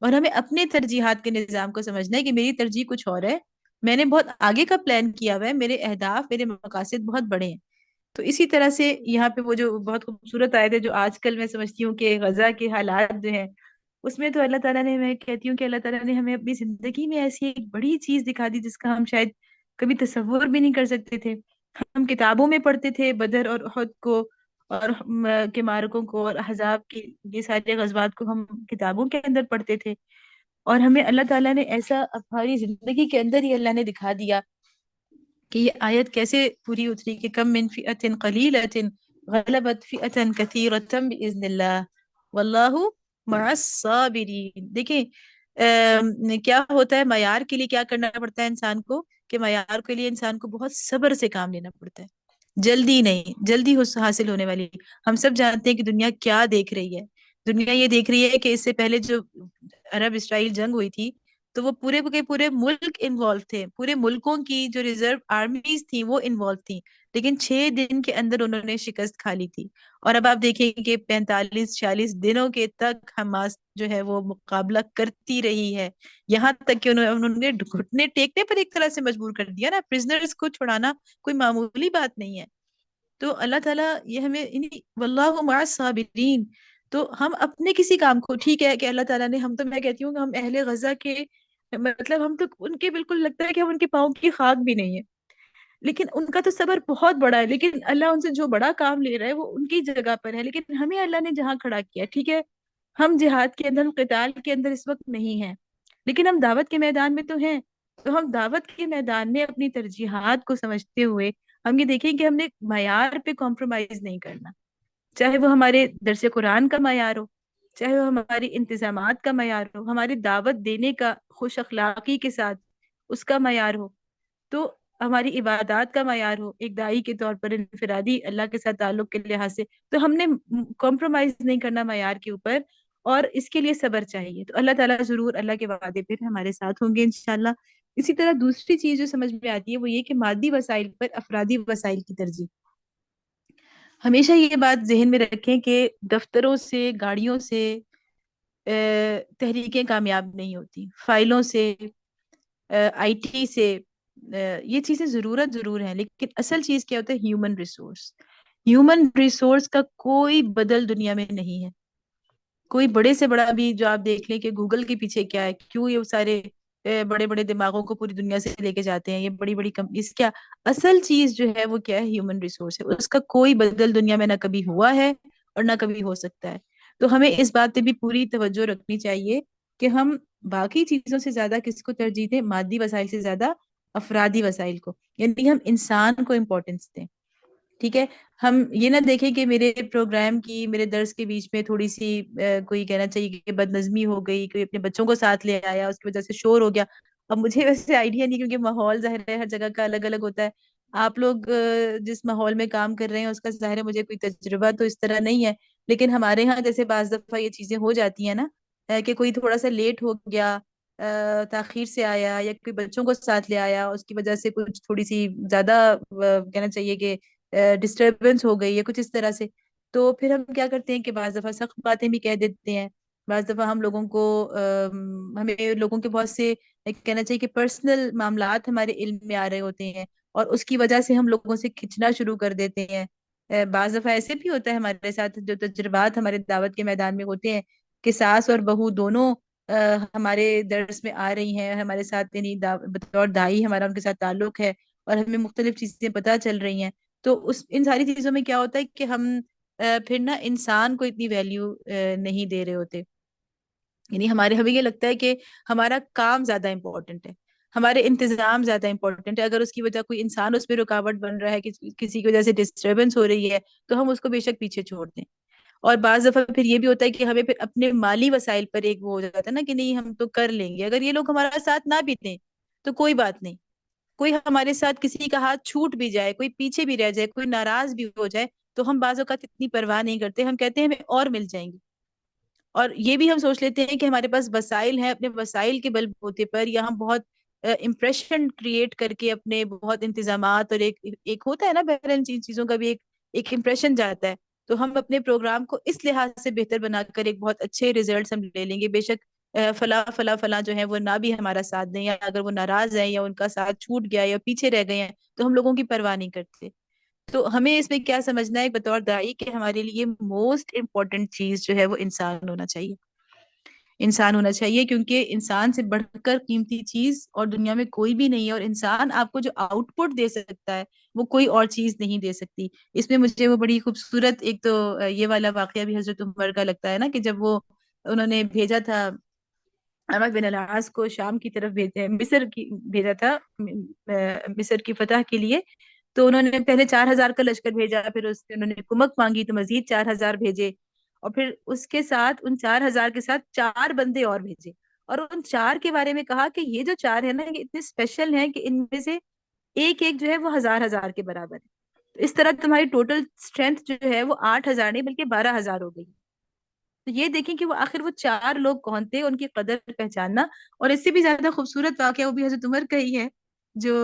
اور ہمیں اپنے ترجیحات کے نظام کو سمجھنا ہے کہ میری ترجیح کچھ اور ہے، میں نے بہت آگے کا پلان کیا ہوا ہے، میرے اہداف، میرے مقاصد بہت بڑے ہیں. تو اسی طرح سے یہاں پہ وہ جو بہت خوبصورت آیت ہے جو آج کل میں سمجھتی ہوں کہ غزہ کے حالات جو ہیں اس میں تو اللہ تعالیٰ نے، میں کہتی ہوں کہ اللہ تعالیٰ نے ہمیں اپنی زندگی میں ایسی ایک بڑی چیز دکھا دی جس کا ہم شاید کبھی تصور بھی نہیں کر سکتے تھے. ہم کتابوں میں پڑھتے تھے بدر اور احد کو اور کے معرکوں کو اور احزاب کی یہ سارے غزوات کو ہم کتابوں کے اندر پڑھتے تھے، اور ہمیں اللہ تعالیٰ نے ایسا ہماری زندگی کے اندر ہی اللہ نے دکھا دیا کہ یہ آیت کیسے پوری اتری کہ کم من فئۃ قلیلۃ غلبت فئۃ کثیرۃ باذن اللہ واللہ مع الصابرین. دیکھیں کیا ہوتا ہے، معیار کے لیے کیا کرنا پڑتا ہے انسان کو، کہ معیار کے لیے انسان کو بہت صبر سے کام لینا پڑتا ہے، جلدی نہیں، جلدی حاصل ہونے والی. ہم سب جانتے ہیں کہ دنیا کیا دیکھ رہی ہے. دنیا یہ دیکھ رہی ہے کہ اس سے پہلے جو عرب اسرائیل جنگ ہوئی تھی تو وہ پورے کے پورے ملک انوالو تھے، پورے ملکوں کی جو ریزرو آرمیز تھیں وہ انوالو تھیں، لیکن 6 دن کے اندر انہوں نے شکست کھا لی تھی. اور اب آپ دیکھیں کہ 45-46 دنوں کے تک حماس جو ہے وہ مقابلہ کرتی رہی ہے، یہاں تک کہ انہوں نے گھٹنے ٹیکنے پر ایک طرح سے مجبور کر دیا نا. پرزنرز کو چھڑانا کوئی معمولی بات نہیں ہے. تو اللہ تعالیٰ یہ ہمیں واللہ مع الصابرین. تو ہم اپنے کسی کام کو، ٹھیک ہے کہ اللہ تعالیٰ نے، ہم تو، میں کہتی ہوں کہ ہم اہل غزہ کے، مطلب ہم تو ان کے بالکل لگتا ہے کہ ہم ان کے پاؤں کی خاک بھی نہیں ہے، لیکن ان کا تو صبر بہت بڑا ہے. لیکن اللہ ان سے جو بڑا کام لے رہا ہے وہ ان کی جگہ پر ہے، لیکن ہمیں اللہ نے جہاں کھڑا کیا، ٹھیک ہے ہم جہاد کے اندر، قتال کے اندر اس وقت نہیں ہیں، لیکن ہم دعوت کے میدان میں تو ہیں. تو ہم دعوت کے میدان میں اپنی ترجیحات کو سمجھتے ہوئے ہم یہ دیکھیں کہ ہم نے معیار پہ کمپرومائز نہیں کرنا، چاہے وہ ہمارے درس قرآن کا معیار ہو، چاہے وہ ہماری انتظامات کا معیار ہو، ہماری دعوت دینے کا خوش اخلاقی کے ساتھ اس کا معیار ہو، تو ہماری عبادات کا معیار ہو ایک دائی کے طور پر انفرادی اللہ کے ساتھ تعلق کے لحاظ سے، تو ہم نے کمپرومائز نہیں کرنا معیار کے اوپر، اور اس کے لیے صبر چاہیے. تو اللہ تعالیٰ ضرور، اللہ کے وعدے پھر ہمارے ساتھ ہوں گے انشاءاللہ. اسی طرح دوسری چیز جو سمجھ میں آتی ہے وہ یہ کہ مادی وسائل پر افرادی وسائل کی ترجیح. ہمیشہ یہ بات ذہن میں رکھیں کہ دفتروں سے، گاڑیوں سے تحریکیں کامیاب نہیں ہوتی، فائلوں سے، آئی ٹی سے. یہ چیزیں ضرورت ضرور ہیں، لیکن اصل چیز کیا ہوتا ہے؟ Human resource. ہیومن ریسورس کا کوئی بدل دنیا میں نہیں ہے. کوئی بڑے سے بڑا بھی جو آپ دیکھ لیں کہ گوگل کے پیچھے کیا ہے، کیوں یہ سارے بڑے بڑے دماغوں کو پوری دنیا سے لے کے جاتے ہیں، یہ بڑی بڑی کمپنیز. کیا اصل چیز جو ہے وہ کیا ہے؟ ہیومن ریسورس ہے. اس کا کوئی بدل دنیا میں نہ کبھی ہوا ہے اور نہ کبھی ہو سکتا ہے. تو ہمیں اس بات پہ بھی پوری توجہ رکھنی چاہیے کہ ہم باقی چیزوں سے زیادہ کس کو ترجیح دیں؟ مادی وسائل سے زیادہ افرادی وسائل کو، یعنی ہم انسان کو امپورٹنس دیں. ٹھیک ہے، ہم یہ نہ دیکھیں کہ میرے پروگرام کی، میرے درس کے بیچ میں تھوڑی سی کوئی کہنا چاہیے کہ بد نظمی ہو گئی، کوئی اپنے بچوں کو ساتھ لے آیا، اس کی وجہ سے شور ہو گیا. اب مجھے ویسے آئیڈیا نہیں، کیونکہ ماحول ظاہر ہے ہر جگہ کا الگ الگ ہوتا ہے. آپ لوگ جس ماحول میں کام کر رہے ہیں اس کا ظاہر ہے مجھے کوئی تجربہ تو اس طرح نہیں ہے، لیکن ہمارے ہاں جیسے بعض دفعہ یہ چیزیں ہو جاتی ہیں نا، کہ کوئی تھوڑا سا لیٹ ہو گیا، تاخیر سے آیا، یا کوئی بچوں کو ساتھ لے آیا، اس کی وجہ سے کچھ تھوڑی سی زیادہ کہنا چاہیے کہ ڈسٹربنس ہو گئی ہے کچھ اس طرح سے. تو پھر ہم کیا کرتے ہیں کہ بعض دفعہ سخت باتیں بھی کہہ دیتے ہیں. بعض دفعہ ہم لوگوں کو ہمیں لوگوں کے بہت سے کہنا چاہیے کہ پرسنل معاملات ہمارے علم میں آ رہے ہوتے ہیں، اور اس کی وجہ سے ہم لوگوں سے کھنچنا شروع کر دیتے ہیں. بعض دفعہ ایسے بھی ہوتا ہے ہمارے ساتھ، جو تجربات ہمارے دعوت کے میدان میں ہوتے ہیں کہ ساس اور بہو دونوں ہمارے درس میں آ رہی ہیں ہمارے ساتھ، یعنی بطور دائی ہمارا ان کے ساتھ تعلق ہے، اور ہمیں مختلف چیزیں پتہ چل رہی ہیں. تو ان ساری چیزوں میں کیا ہوتا ہے کہ ہم پھر نا انسان کو اتنی ویلیو نہیں دے رہے ہوتے. یعنی ہمیں یہ لگتا ہے کہ ہمارا کام زیادہ امپورٹنٹ ہے، ہمارے انتظام زیادہ امپورٹنٹ ہے. اگر اس کی وجہ کوئی انسان اس پہ رکاوٹ بن رہا ہے، کسی کی وجہ سے ڈسٹربنس ہو رہی ہے، تو ہم اس کو بے شک پیچھے چھوڑ دیں. اور بعض دفعہ پھر یہ بھی ہوتا ہے کہ ہمیں پھر اپنے مالی وسائل پر ایک وہ ہو جاتا ہے نا کہ نہیں ہم تو کر لیں گے، اگر یہ لوگ ہمارا ساتھ نہ بھی دیں تو کوئی بات نہیں. کوئی ہمارے ساتھ کسی کا ہاتھ چھوٹ بھی جائے، کوئی پیچھے بھی رہ جائے، کوئی ناراض بھی ہو جائے، تو ہم بعض اوقات اتنی پرواہ نہیں کرتے. ہم کہتے ہیں ہمیں اور مل جائیں گے، اور یہ بھی ہم سوچ لیتے ہیں کہ ہمارے پاس وسائل ہیں، اپنے وسائل کے بل بوتے پر، یا ہم بہت امپریشن کریٹ کر کے اپنے بہت انتظامات، اور ایک ہوتا ہے نا بہرحال چیزوں کا بھی ایک امپریشن جاتا ہے. تو ہم اپنے پروگرام کو اس لحاظ سے بہتر بنا کر ایک بہت اچھے ریزلٹس ہم لے لیں گے. بے شک فلاں فلاں فلاں جو ہے وہ نہ بھی ہمارا ساتھ دیں، یا اگر وہ ناراض ہیں یا ان کا ساتھ چھوٹ گیا یا پیچھے رہ گئے ہیں، تو ہم لوگوں کی پرواہ نہیں کرتے. تو ہمیں اس میں کیا سمجھنا ہے بطور دائی کہ ہمارے لیے موسٹ امپورٹنٹ چیز جو ہے وہ انسان ہونا چاہیے. انسان ہونا چاہیے، کیونکہ انسان سے بڑھ کر قیمتی چیز اور دنیا میں کوئی بھی نہیں ہے. اور انسان آپ کو جو آؤٹ پٹ دے سکتا ہے وہ کوئی اور چیز نہیں دے سکتی. اس میں مجھے وہ بڑی خوبصورت ایک تو یہ والا واقعہ بھی حضرت عمر کا لگتا ہے نا، کہ جب وہ انہوں نے بھیجا تھا عمر بن العاص کو شام کی طرف بھیجا تھا مصر کی فتح کے لیے. تو انہوں نے پہلے 4,000 کا لشکر بھیجا، پھر اس سے انہوں نے کمک مانگی تو مزید 4,000 بھیجے، اور پھر اس کے ساتھ ان 4,000 کے ساتھ 4 بندے اور بھیجے. اور ان 4 کے بارے میں کہا کہ یہ جو 4 ہیں نا، یہ اتنے اسپیشل ہیں کہ ان میں سے ایک ایک جو ہے وہ 1,000 کے برابر ہے. تو اس طرح تمہاری ٹوٹل اسٹرینتھ جو ہے وہ 8,000 نہیں بلکہ 12,000 ہو گئی. تو یہ دیکھیں کہ وہ آخر وہ 4 لوگ کون تھے، ان کی قدر پہچاننا. اور اس سے بھی زیادہ خوبصورت واقعہ وہ بھی حضرت عمر کا ہی ہے، جو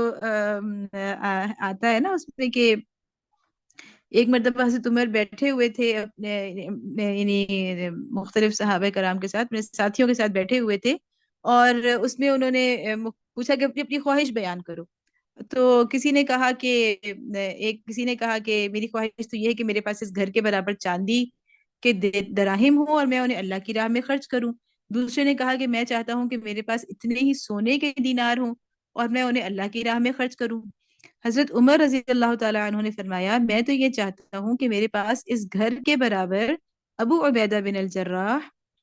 آتا ہے نا اس میں کہ ایک مرتبہ حضرت عمر بیٹھے ہوئے تھے اپنے یعنی مختلف صحابہ کرام کے ساتھ، اپنے ساتھیوں کے ساتھ بیٹھے ہوئے تھے، اور اس میں انہوں نے پوچھا کہ اپنی اپنی خواہش بیان کرو. تو کسی نے کہا کہ میری خواہش تو یہ ہے کہ میرے پاس اس گھر کے برابر چاندی کے دراہم ہوں اور میں انہیں اللہ کی راہ میں خرچ کروں. دوسرے نے کہا کہ میں چاہتا ہوں کہ میرے پاس اتنے ہی سونے کے دینار ہوں اور میں انہیں اللہ کی راہ میں خرچ کروں. حضرت عمر رضی اللہ تعالیٰ عنہ نے فرمایا میں تو یہ چاہتا ہوں کہ میرے پاس اس گھر کے برابر ابو عبیدہ بن الجراح،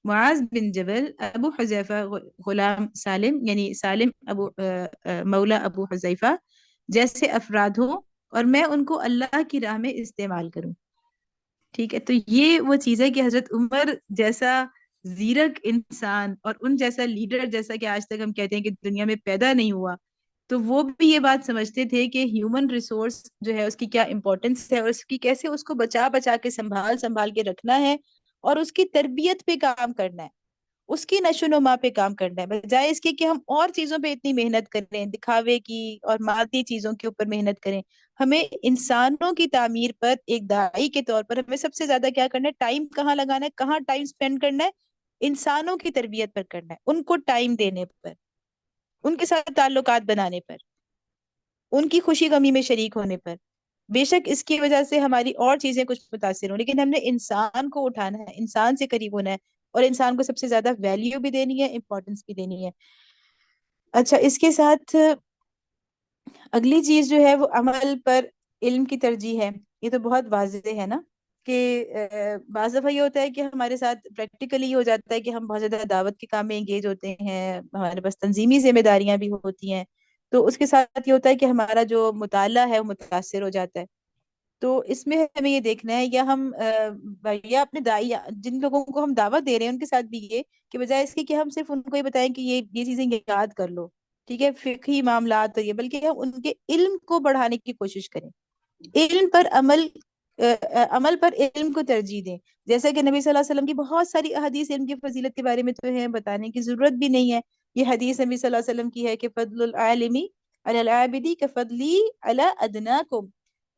معاذ بن جبل، ابو حذیفہ غلام سالم یعنی سالم ابو مولا ابو حذیفہ جیسے افراد ہوں، اور میں ان کو اللہ کی راہ میں استعمال کروں. ٹھیک ہے، تو یہ وہ چیز ہے کہ حضرت عمر جیسا زیرک انسان اور ان جیسا لیڈر جیسا کہ آج تک ہم کہتے ہیں کہ دنیا میں پیدا نہیں ہوا، تو وہ بھی یہ بات سمجھتے تھے کہ ہیومن ریسورس جو ہے اس کی کیا امپورٹنس ہے، اور اس کی کیسے اس کو بچا بچا کے سنبھال سنبھال کے رکھنا ہے، اور اس کی تربیت پہ کام کرنا ہے، اس کی نشو و نما پہ کام کرنا ہے، بجائے اس کے کہ ہم اور چیزوں پہ اتنی محنت کریں، دکھاوے کی اور مادی چیزوں کے اوپر محنت کریں۔ ہمیں انسانوں کی تعمیر پر ایک داعی کے طور پر ہمیں سب سے زیادہ کیا کرنا ہے، ٹائم کہاں لگانا ہے، کہاں ٹائم سپینڈ کرنا ہے، انسانوں کی تربیت پر کرنا ہے، ان کو ٹائم دینے پر، ان کے ساتھ تعلقات بنانے پر، ان کی خوشی غمی میں شریک ہونے پر۔ بے شک اس کی وجہ سے ہماری اور چیزیں کچھ متاثر ہوں، لیکن ہم نے انسان کو اٹھانا ہے، انسان سے قریب ہونا ہے، اور انسان کو سب سے زیادہ ویلیو بھی دینی ہے، امپورٹنس بھی دینی ہے۔ اچھا، اس کے ساتھ اگلی چیز جو ہے وہ عمل پر علم کی ترجیح ہے۔ یہ تو بہت واضح ہے نا کہ بعض دفعہ یہ ہوتا ہے کہ ہمارے ساتھ پریکٹیکلی ہو جاتا ہے کہ ہم بہت زیادہ دعوت کے کام میں انگیج ہوتے ہیں، ہمارے پاس تنظیمی ذمہ داریاں بھی ہوتی ہیں، تو اس کے ساتھ یہ ہوتا ہے کہ ہمارا جو مطالعہ ہے وہ متاثر ہو جاتا ہے۔ تو اس میں ہمیں یہ دیکھنا ہے، یا ہم یا اپنے جن لوگوں کو ہم دعوت دے رہے ہیں ان کے ساتھ بھی یہ کہ بجائے اس کے کہ ہم صرف ان کو یہ بتائیں کہ یہ چیزیں یاد کر لو، ٹھیک ہے، فقہی معاملات تو یہ، بلکہ ہم ان کے علم کو بڑھانے کی کوشش کریں، علم پر عمل پر علم کو ترجیح دیں۔ جیسا کہ نبی صلی اللہ علیہ وسلم کی بہت ساری احادیث علم کی فضیلت کے بارے میں تو ہے، بتانے کی ضرورت بھی نہیں ہے۔ یہ حدیث نبی صلی اللہ علیہ وسلم کی ہے کہ فضل العالمی علی العابدی کفضلی علی ادناکم،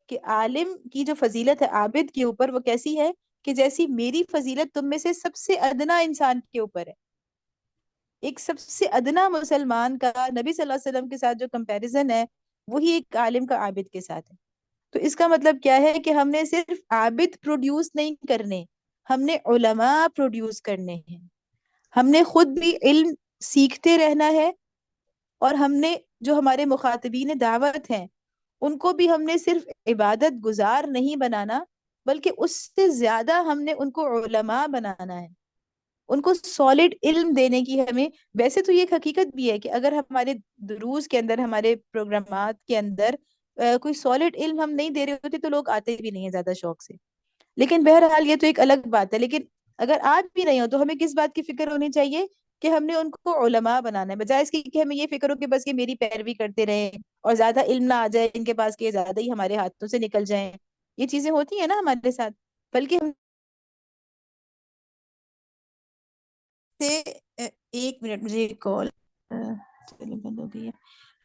کہ عالم کی جو فضیلت ہے عابد کے اوپر وہ کیسی ہے کہ جیسی میری فضیلت تم میں سے سب سے ادنا انسان کے اوپر ہے۔ ایک سب سے ادنا مسلمان کا نبی صلی اللہ علیہ وسلم کے ساتھ جو کمپیریزن ہے وہی ایک عالم کا عابد کے ساتھ ہے۔ تو اس کا مطلب کیا ہے کہ ہم نے صرف عابد پروڈیوس نہیں کرنے، ہم نے علماء پروڈیوس کرنے ہیں، ہم نے خود بھی علم سیکھتے رہنا ہے، اور ہم نے جو ہمارے مخاطبین دعوت ہیں ان کو بھی ہم نے صرف عبادت گزار نہیں بنانا، بلکہ اس سے زیادہ ہم نے ان کو علماء بنانا ہے، ان کو سالڈ علم دینے کی ہمیں۔ ویسے تو یہ ایک حقیقت بھی ہے کہ اگر ہمارے دروس کے اندر، ہمارے پروگرامات کے اندر کوئی سالڈ علم ہم نہیں دے رہے ہوتے تو لوگ آتے بھی نہیں ہیں زیادہ شوق سے، لیکن بہرحال یہ تو ایک الگ بات ہے۔ لیکن اگر آج بھی نہیں ہو تو ہمیں کس بات کی فکر ہونی چاہیے کہ ہم نے ان کو علماء بنانا ہے، بجائے اس کی کہ ہمیں یہ فکر ہو کہ بس یہ میری پیروی کرتے رہیں اور زیادہ علم نہ آ جائے ان کے پاس کہ یہ زیادہ ہی ہمارے ہاتھوں سے نکل جائیں۔ یہ چیزیں ہوتی ہیں نا ہمارے ساتھ، بلکہ ہم سے ایک منٹ، مجھے کال بند ہو گئی ہے۔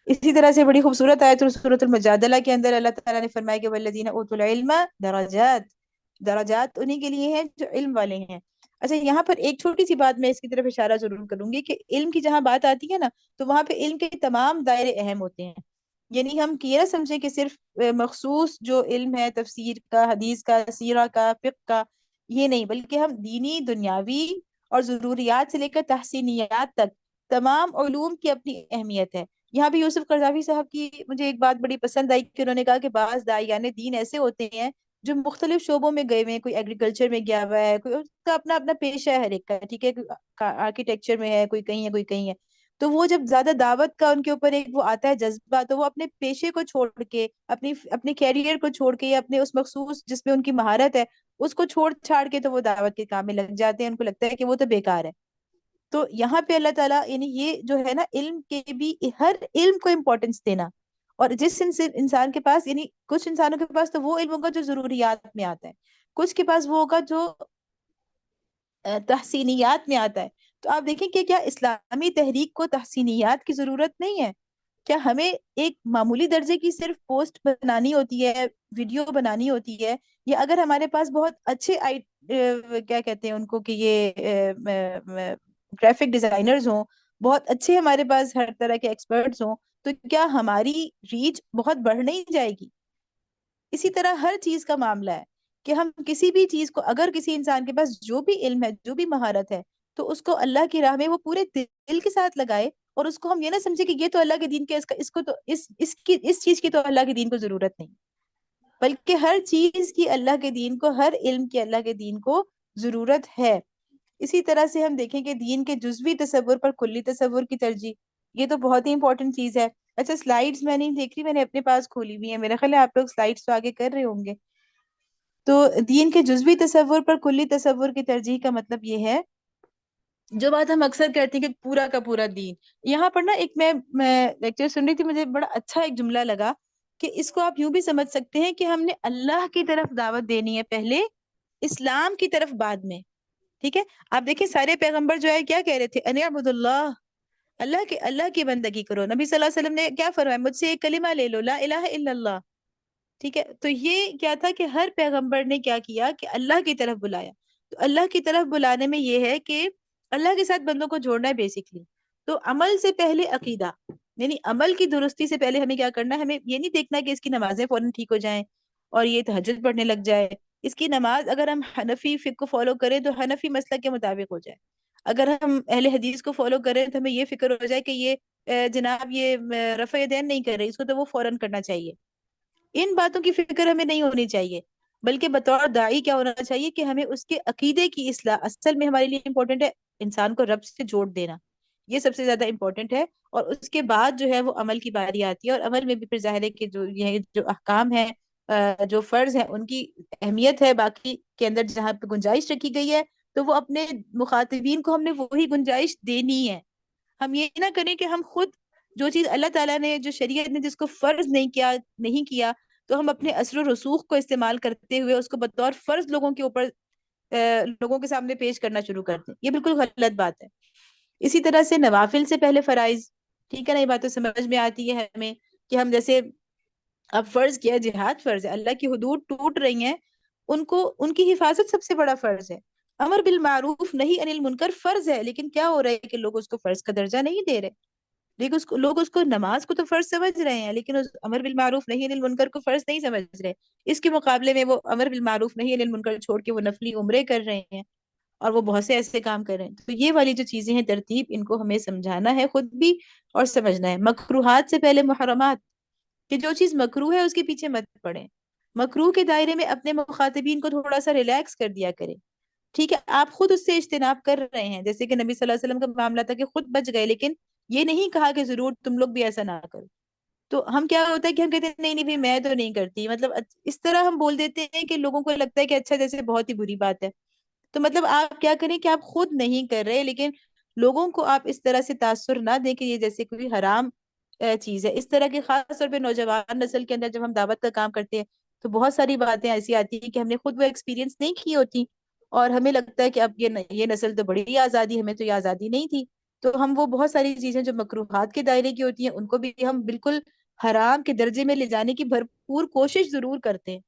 اسی طرح سے بڑی خوبصورت آیت سورۃ المجادلہ کے اندر اللہ تعالیٰ نے فرمایا کہ والذین اوتوا العلم درجات، درجات انہی کے لیے ہیں جو علم والے ہیں۔ اچھا، یہاں پر ایک چھوٹی سی بات میں اس کی طرف اشارہ ضرور کروں گی کہ علم کی جہاں بات آتی ہے نا تو وہاں پہ علم کے تمام دائرے اہم ہوتے ہیں۔ یعنی ہم یہ نہ سمجھیں کہ صرف مخصوص جو علم ہے تفسیر کا، حدیث کا، سیرہ کا، فقہ کا، یہ نہیں، بلکہ ہم دینی، دنیاوی اور ضروریات سے لے کر تحسینیات تک تمام علوم کی اپنی اہمیت ہے۔ یہاں بھی یوسف قرضاوی صاحب کی مجھے ایک بات بڑی پسند آئی کہ انہوں نے کہا کہ بعض داعیان دین ایسے ہوتے ہیں جو مختلف شعبوں میں گئے ہوئے ہیں، کوئی ایگریکلچر میں گیا ہوا ہے، کوئی اس کا اپنا اپنا پیشہ ہے ہر ایک کا، ٹھیک ہے، آرکیٹیکچر میں ہے، کوئی کہیں ہے، کوئی کہیں ہے۔ تو وہ جب زیادہ دعوت کا ان کے اوپر ایک وہ آتا ہے جذبہ، تو وہ اپنے پیشے کو چھوڑ کے، اپنے کیریئر کو چھوڑ کے، یا اپنے اس مخصوص جس میں ان کی مہارت ہے اس کو چھوڑ چھاڑ کے تو وہ دعوت کے کام میں لگ جاتے ہیں، ان کو لگتا ہے کہ وہ تو بیکار ہے۔ تو یہاں پہ اللہ تعالیٰ یعنی یہ جو ہے نا علم کے بھی، ہر علم کو امپورٹنس دینا، اور جس انسان کے پاس، یعنی کچھ انسانوں کے پاس تو وہ علم ہوگا جو ضروریات میں آتا ہے، کچھ کے پاس وہ ہوگا جو تحسینیات میں آتا ہے۔ تو آپ دیکھیں کہ کیا اسلامی تحریک کو تحسینیات کی ضرورت نہیں ہے؟ کیا ہمیں ایک معمولی درجے کی صرف پوسٹ بنانی ہوتی ہے، ویڈیو بنانی ہوتی ہے، یا اگر ہمارے پاس بہت اچھے کیا کہتے ہیں ان کو کہ یہ گرافک ڈیزائنرز ہوں، بہت اچھے ہمارے پاس ہر طرح کے ایکسپرٹس ہوں، تو کیا ہماری ریچ بہت بڑھ نہیں جائے گی؟ اسی طرح ہر چیز کا معاملہ ہے کہ ہم کسی بھی چیز کو، اگر کسی انسان کے پاس جو بھی علم ہے، جو بھی مہارت ہے، تو اس کو اللہ کی راہ میں وہ پورے دل کے ساتھ لگائے، اور اس کو ہم یہ نہ سمجھے کہ یہ تو اللہ کے دین کے، اس کو تو اس چیز کی تو اللہ کے دین کو ضرورت نہیں، بلکہ ہر چیز کی اللہ کے دین کو، ہر علم کی اللہ کے دین کو ضرورت ہے۔ اسی طرح سے ہم دیکھیں کہ دین کے جزوی تصور پر کلی تصور کی ترجیح، یہ تو بہت ہی امپورٹنٹ چیز ہے۔ اچھا، سلائیڈز میں نہیں دیکھ رہی، میں نے اپنے پاس کھولی ہوئی ہیں، میرا خیال ہے آپ لوگ سلائیڈز تو آگے کر رہے ہوں گے۔ تو دین کے جزوی تصور پر کلی تصور کی ترجیح کا مطلب یہ ہے جو بات ہم اکثر کرتے ہیں کہ پورا کا پورا دین، یہاں پر نا ایک میں لیکچر سن رہی تھی، مجھے بڑا اچھا ایک جملہ لگا کہ اس کو آپ یوں بھی سمجھ سکتے ہیں کہ ہم نے اللہ کی طرف دعوت دینی ہے پہلے، اسلام کی طرف بعد میں. ٹھیک ہے. آپ دیکھیں سارے پیغمبر جو ہے کیا کہہ رہے تھے، ان اعبدوا اللہ، اللہ کی بندگی کرو. نبی صلی اللہ علیہ وسلم نے کیا فرمایا، مجھ سے ایک کلمہ لے لو، لا الہ الا اللہ. ٹھیک ہے. تو یہ کیا تھا کہ ہر پیغمبر نے کیا کیا کہ اللہ کی طرف بلایا. تو اللہ کی طرف بلانے میں یہ ہے کہ اللہ کے ساتھ بندوں کو جوڑنا ہے بیسکلی. تو عمل سے پہلے عقیدہ، یعنی عمل کی درستی سے پہلے ہمیں کیا کرنا ہے، ہمیں یہ نہیں دیکھنا کہ اس کی نمازیں فوراً ٹھیک ہو جائیں اور یہ تہجد پڑھنے لگ جائے. اس کی نماز اگر ہم حنفی فقہ کو فالو کریں تو حنفی مسلک کے مطابق ہو جائے. اگر ہم اہل حدیث کو فالو کریں تو ہمیں یہ فکر ہو جائے کہ یہ جناب یہ رفع دین نہیں کر رہی، اس کو تو وہ فوراً کرنا چاہیے. ان باتوں کی فکر ہمیں نہیں ہونی چاہیے، بلکہ بطور داعی کیا ہونا چاہیے کہ ہمیں اس کے عقیدے کی اصلاح اصل میں ہمارے لیے امپورٹنٹ ہے، انسان کو رب سے جوڑ دینا، یہ سب سے زیادہ امپورٹنٹ ہے. اور اس کے بعد جو ہے وہ عمل کی باری آتی ہے، اور عمل میں بھی پھر ظاہر ہے کہ جو یہ جو احکام ہیں، جو فرض ہیں، ان کی اہمیت ہے باقی کے اندر جہاں پہ گنجائش رکھی گئی ہے، تو وہ اپنے مخاطبین کو ہم نے وہی گنجائش دینی ہے. ہم یہ نہ کریں کہ ہم خود جو چیز اللہ تعالیٰ نے، جو شریعت نے جس کو فرض نہیں کیا تو ہم اپنے اثر و رسوخ کو استعمال کرتے ہوئے اس کو بطور فرض لوگوں کے اوپر لوگوں کے سامنے پیش کرنا شروع کرتے ہیں. یہ بالکل غلط بات ہے. اسی طرح سے نوافل سے پہلے فرائض. ٹھیک ہے نا، یہ بات تو سمجھ میں آتی ہے ہمیں کہ ہم جیسے اب فرض کیا جہاد فرض ہے، اللہ کی حدود ٹوٹ رہی ہیں، ان کی حفاظت سب سے بڑا فرض ہے. امر بالمعروف نہیں انل منکر فرض ہے، لیکن کیا ہو رہا ہے کہ لوگ اس کو فرض کا درجہ نہیں دے رہے. لیکن لوگ اس کو نماز کو تو فرض سمجھ رہے ہیں، لیکن اس امر بالمعروف نہیں انل منکر کو فرض نہیں سمجھ رہے. اس کے مقابلے میں وہ امر بالمعروف نہیں انل منکر چھوڑ کے وہ نفلی عمرے کر رہے ہیں، اور وہ بہت سے ایسے کام کر رہے ہیں. تو یہ والی جو چیزیں ہیں ترتیب، ان کو ہمیں سمجھانا ہے خود بھی اور سمجھنا ہے. مکروہات سے پہلے محرمات، کہ جو چیز مکروہ ہے اس کے پیچھے مت پڑیں. مکروہ کے دائرے میں اپنے مخاطبین کو تھوڑا سا ریلیکس کر دیا کریں. ٹھیک ہے، آپ خود اس سے اجتناب کر رہے ہیں، جیسے کہ نبی صلی اللہ علیہ وسلم کا معاملہ تھا کہ خود بچ گئے، لیکن یہ نہیں کہا کہ ضرور تم لوگ بھی ایسا نہ کرو. تو ہم کیا ہوتا ہے کہ ہم کہتے ہیں نہیں نہیں بھائی میں تو نہیں کرتی، مطلب اس طرح ہم بول دیتے ہیں کہ لوگوں کو لگتا ہے کہ اچھا جیسے بہت ہی بری بات ہے. تو مطلب آپ کیا کریں کہ آپ خود نہیں کر رہے، لیکن لوگوں کو آپ اس طرح سے تاثر نہ دیں کہ یہ جیسے کوئی حرام چیز ہے. اس طرح کے خاص طور پہ نوجوان نسل کے اندر جب ہم دعوت کا کام کرتے ہیں تو بہت ساری باتیں ایسی آتی ہیں کہ ہم نے خود وہ ایکسپیرینس نہیں کی ہوتی، اور ہمیں لگتا ہے کہ اب یہ نسل تو بڑی آزادی، ہمیں تو یہ آزادی نہیں تھی. تو ہم وہ بہت ساری چیزیں جو مکروہات کے دائرے کی ہوتی ہیں ان کو بھی ہم بالکل حرام کے درجے میں لے جانے کی بھرپور کوشش ضرور کرتے ہیں.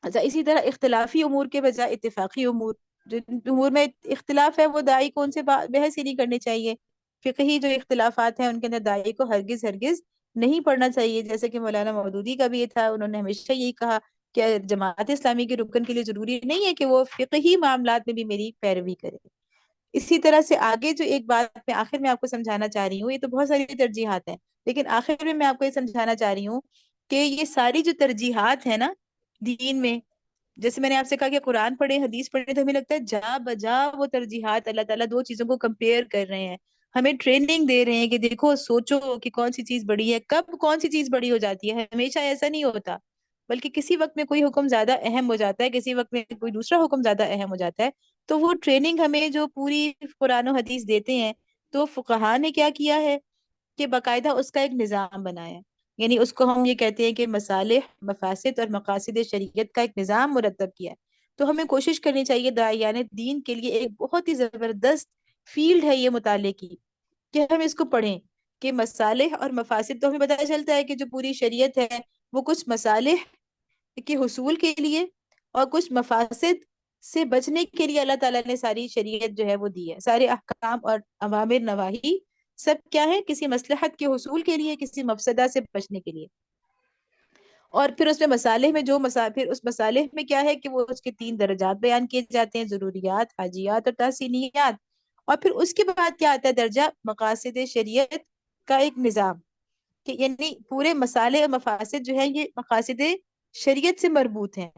اچھا، اسی طرح اختلافی امور کے بجائے اتفاقی امور، جو امور میں اختلاف ہے وہ داعی کو ان سے بحث ہی نہیں کرنی چاہیے. فقہی جو اختلافات ہیں ان کے اندر داعی کو ہرگز ہرگز نہیں پڑھنا چاہیے. جیسے کہ مولانا مودودی کا بھی یہ تھا، انہوں نے ہمیشہ یہی کہا کہ جماعت اسلامی کے رکن کے لیے ضروری نہیں ہے کہ وہ فقہی معاملات میں بھی میری پیروی کرے. اسی طرح سے آگے جو ایک بات میں آخر میں آپ کو سمجھانا چاہ رہی ہوں، یہ تو بہت ساری ترجیحات ہیں، لیکن آخر میں آپ کو یہ سمجھانا چاہ رہی ہوں کہ یہ ساری جو ترجیحات ہیں نا دین میں، جیسے میں نے آپ سے کہا کہ قرآن پڑھے حدیث پڑھے تو ہمیں لگتا ہے جا بجا وہ ترجیحات اللہ تعالیٰ دو چیزوں کو کمپیئر کر رہے ہیں، ہمیں ٹریننگ دے رہے ہیں کہ دیکھو سوچو کہ کون سی چیز بڑی ہے، کب کون سی چیز بڑی ہو جاتی ہے. ہمیشہ ایسا نہیں ہوتا، بلکہ کسی وقت میں کوئی حکم زیادہ اہم ہو جاتا ہے، کسی وقت میں کوئی دوسرا حکم زیادہ اہم ہو جاتا ہے. تو وہ ٹریننگ ہمیں جو پوری قرآن و حدیث دیتے ہیں، تو فقہا نے کیا کیا ہے کہ باقاعدہ اس کا ایک نظام بنایا ہے. یعنی اس کو ہم یہ کہتے ہیں کہ مصالح، مفاسد اور مقاصد شریعت کا ایک نظام مرتب کیا ہے. تو ہمیں کوشش کرنی چاہیے داعیان دین کے لیے ایک بہت ہی زبردست فیلڈ ہے یہ مطالعے کی، کہ ہم اس کو پڑھیں کہ مصالح اور مفاسد. تو ہمیں پتہ چلتا ہے کہ جو پوری شریعت ہے وہ کچھ مصالح کے حصول کے لیے اور کچھ مفاسد سے بچنے کے لیے اللہ تعالیٰ نے ساری شریعت جو ہے وہ دی ہے. سارے احکام اور اوامر نواہی سب کیا ہے، کسی مصلحت کے حصول کے لیے، کسی مفسدہ سے بچنے کے لیے. اور پھر اس میں مصالح میں پھر اس مصالح میں کیا ہے کہ وہ اس کے 3 درجات بیان کیے جاتے ہیں: ضروریات، حاجیات اور تحسینیات. اور پھر اس کے بعد کیا آتا ہے درجہ مقاصد شریعت کا ایک نظام، کہ یعنی پورے مصالح اور مفاسد جو ہیں یہ مقاصد شریعت سے مربوط ہیں.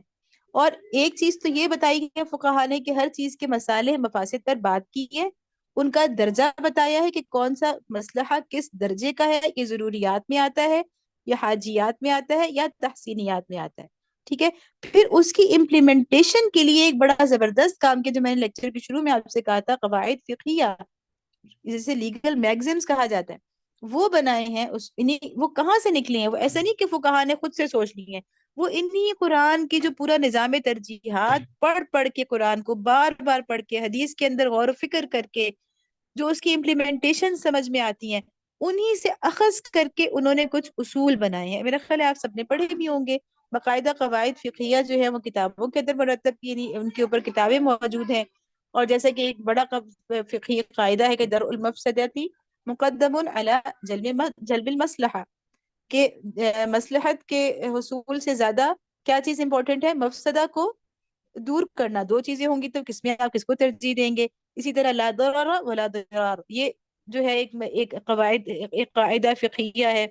اور ایک چیز تو یہ بتائی گئی ہے فقہا نے کہ ہر چیز کے مصالح مفاسد پر بات کی ہے، ان کا درجہ بتایا ہے کہ کون سا مصلحہ کس درجے کا ہے، یہ ضروریات میں آتا ہے یا حاجیات میں آتا ہے یا تحسینیات میں آتا ہے. ٹھیک ہے. پھر اس کی امپلیمنٹیشن کے لیے ایک بڑا زبردست کام کیا جو میں نے لیکچر کے شروع میں آپ سے کہا تھا, قواعد فقہیہ جسے لیگل میگزمس کہا جاتا ہے, وہ بنائے ہیں. وہ کہاں سے نکلے ہیں؟ وہ ایسا نہیں کہ فقہا نے خود سے سوچ لی ہیں, وہ انہی قرآن کی جو پورا نظام ترجیحات پڑھ پڑھ کے, قرآن کو بار بار پڑھ کے, حدیث کے اندر غور و فکر کر کے, جو اس کی امپلیمنٹیشن سمجھ میں آتی ہیں, انہی سے اخذ کر کے انہوں نے کچھ اصول بنائے ہیں. میرا خیال ہے آپ سب نے پڑھے بھی ہوں گے. باقاعدہ قواعد فقہیہ جو ہے وہ کتابوں کے اندر مرتب کی, یعنی ان کے اوپر کتابیں موجود ہیں. اور جیسا کہ ایک بڑا فقہی قاعدہ ہے کہ درء المفسدات مقدم علی جلب المصلحہ, کہ مصلحت کے حصول سے زیادہ کیا چیز امپورٹنٹ ہے؟ مفسدہ کو دور کرنا. دو چیزیں ہوں گی تو کس میں آپ کس کو ترجیح دیں گے؟ اسی طرح لا ضرر ولا ضرار, یہ جو ہے ایک قاعدہ فقہیہ ہے.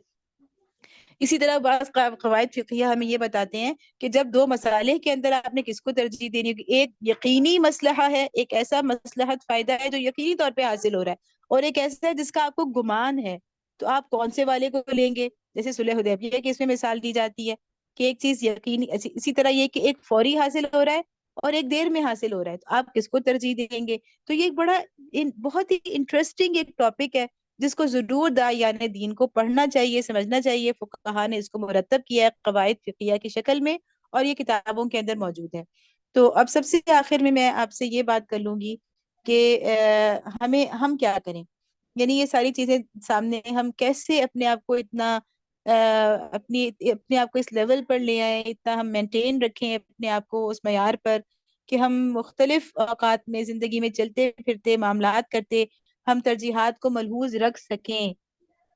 اسی طرح بعض قواعد فقہیہ ہمیں یہ بتاتے ہیں کہ جب دو مسائل کے اندر آپ نے کس کو ترجیح دینی ہوگی, ایک یقینی مصلحہ ہے, ایک ایسا مصلحت فائدہ ہے جو یقینی طور پہ حاصل ہو رہا ہے, اور ایک ایسا ہے جس کا آپ کو گمان ہے, تو آپ کون سے والے کو لیں گے؟ جیسے صلح حدیبیہ کی اس میں مثال دی جاتی ہے کہ ایک چیز یقینی, اسی طرح یہ کہ ایک فوری حاصل ہو رہا ہے اور ایک دیر میں حاصل ہو رہا ہے, تو آپ کس کو ترجیح دیں گے؟ تو یہ ایک بہت ہی انٹرسٹنگ ایک ٹاپک ہے جس کو ضرور داعیان دین کو پڑھنا چاہیے, سمجھنا چاہیے. فقہا نے اس کو مرتب کیا ہے قواعد فقہیہ کی شکل میں, اور یہ کتابوں کے اندر موجود ہے. تو اب سب سے آخر میں آپ سے یہ بات کر لوں گی کہ ہم کیا کریں, یعنی یہ ساری چیزیں سامنے, ہم کیسے اپنے آپ کو اتنا اپنے آپ کو اس لیول پر لے آئیں, اتنا ہم مینٹین رکھیں اپنے آپ کو اس معیار پر کہ ہم مختلف اوقات میں زندگی میں چلتے پھرتے معاملات کرتے ہم ترجیحات کو ملحوظ رکھ سکیں.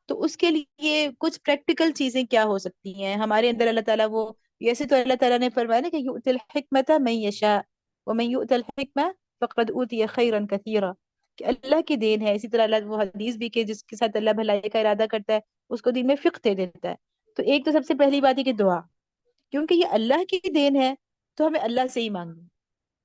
تو اس کے لیے کچھ پریکٹیکل چیزیں کیا ہو سکتی ہیں ہمارے اندر؟ اللہ تعالیٰ وہ ویسے تو اللہ تعالیٰ نے فرمایا نا کہ یؤتی الحکمت من یشاء ومن یؤت الحکمہ فقد اوتی خیرا کثیرا, کہ اللہ کی دین ہے. اسی طرح اللہ وہ حدیث بھی کہ جس کے ساتھ اللہ بھلائی کا ارادہ کرتا ہے اس کو دین میں فقہ دے دیتا ہے. تو ایک تو سب سے پہلی بات ہے کہ دعا, کیونکہ یہ اللہ کی دین ہے تو ہمیں اللہ سے ہی مانگنا ہے,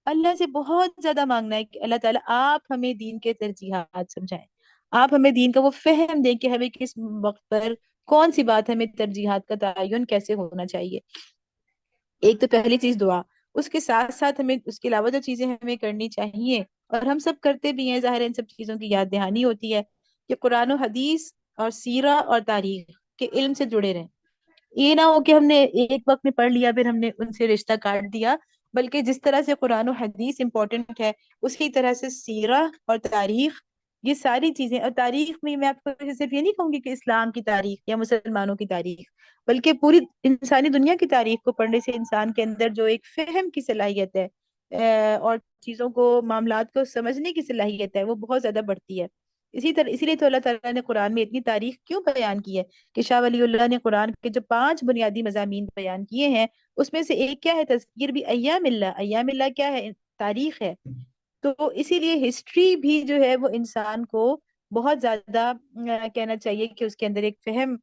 اللہ سے بہت زیادہ مانگنا ہے کہ اللہ تعالیٰ آپ ہمیں دین کے ترجیحات سمجھائیں, آپ ہمیں دین کا وہ فہم دیں کہ ہمیں کس وقت پر کون سی بات, ہمیں ترجیحات کا تعین کیسے ہونا چاہیے. ایک تو پہلی چیز دعا. اس کے ساتھ ساتھ ہمیں اس کے علاوہ جو چیزیں ہمیں کرنی چاہیے, اور ہم سب کرتے بھی ہیں, ظاہر ان سب چیزوں کی یاد دہانی ہوتی ہے کہ قرآن و حدیث اور سیرہ اور تاریخ کے علم سے جڑے رہیں. یہ نہ ہو کہ ہم نے ایک وقت میں پڑھ لیا پھر ہم نے ان سے رشتہ کاٹ دیا, بلکہ جس طرح سے قرآن و حدیث امپورٹنٹ ہے اسی طرح سے سیرہ اور تاریخ, یہ ساری چیزیں. اور تاریخ میں میں آپ کو صرف یہ نہیں کہوں گی کہ اسلام کی تاریخ یا مسلمانوں کی تاریخ, بلکہ پوری انسانی دنیا کی تاریخ کو پڑھنے سے انسان کے اندر جو ایک فہم کی صلاحیت ہے اور چیزوں کو, معاملات کو سمجھنے کی صلاحیت ہے, وہ بہت زیادہ بڑھتی ہے. اسی لیے تو اللہ تعالیٰ نے قرآن میں اتنی تاریخ کیوں بیان کی ہے کہ شاہ ولی اللہ نے قرآن کے جو 5 بنیادی مضامین بیان کیے ہیں اس میں سے ایک کیا ہے؟ تذکیر بھی ایام اللہ. ایام اللہ کیا ہے؟ تاریخ ہے. تو اسی لیے ہسٹری بھی جو ہے وہ انسان کو بہت زیادہ کہنا چاہیے کہ اس کے اندر ایک فہم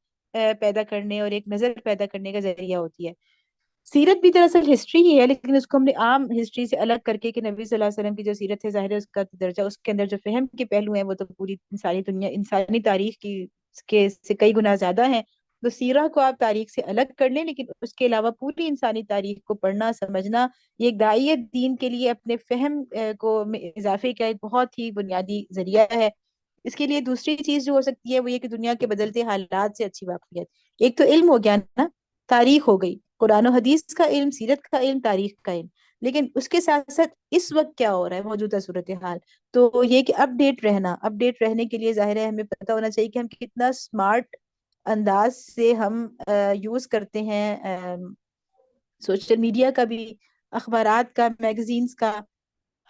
پیدا کرنے اور ایک نظر پیدا کرنے کا ذریعہ ہوتی ہے. سیرت بھی دراصل ہسٹری ہی ہے, لیکن اس کو ہم نے عام ہسٹری سے الگ کر کے کہ نبی صلی اللہ علیہ وسلم کی جو سیرت ہے, ظاہر ہے اس کا درجہ, اس کے اندر جو فہم کے پہلو ہیں وہ تو پوری انسانی دنیا, انسانی تاریخ کی کے سے کئی گنا زیادہ ہیں. تو سیرہ کو آپ تاریخ سے الگ کر لیں, لیکن اس کے علاوہ پوری انسانی تاریخ کو پڑھنا سمجھنا یہ ایک داعیت دین کے لیے اپنے فہم کو اضافے کا ایک بہت ہی بنیادی ذریعہ ہے. اس کے لیے دوسری چیز جو ہو سکتی ہے وہ یہ کہ دنیا کے بدلتے حالات سے اچھی واقفیت. ایک تو علم ہو گیا نا, تاریخ ہو گئی, قرآن و حدیث کا علم, سیرت کا علم, تاریخ کا علم, لیکن اس کے ساتھ ساتھ اس وقت کیا ہو رہا ہے موجودہ صورتحال. تو یہ کہ اپ ڈیٹ رہنا, اپ ڈیٹ رہنے کے لیے ظاہر ہے ہمیں پتہ ہونا چاہیے کہ ہم کتنا اسمارٹ انداز سے ہم یوز کرتے ہیں سوشل میڈیا کا بھی, اخبارات کا, میگزینز کا.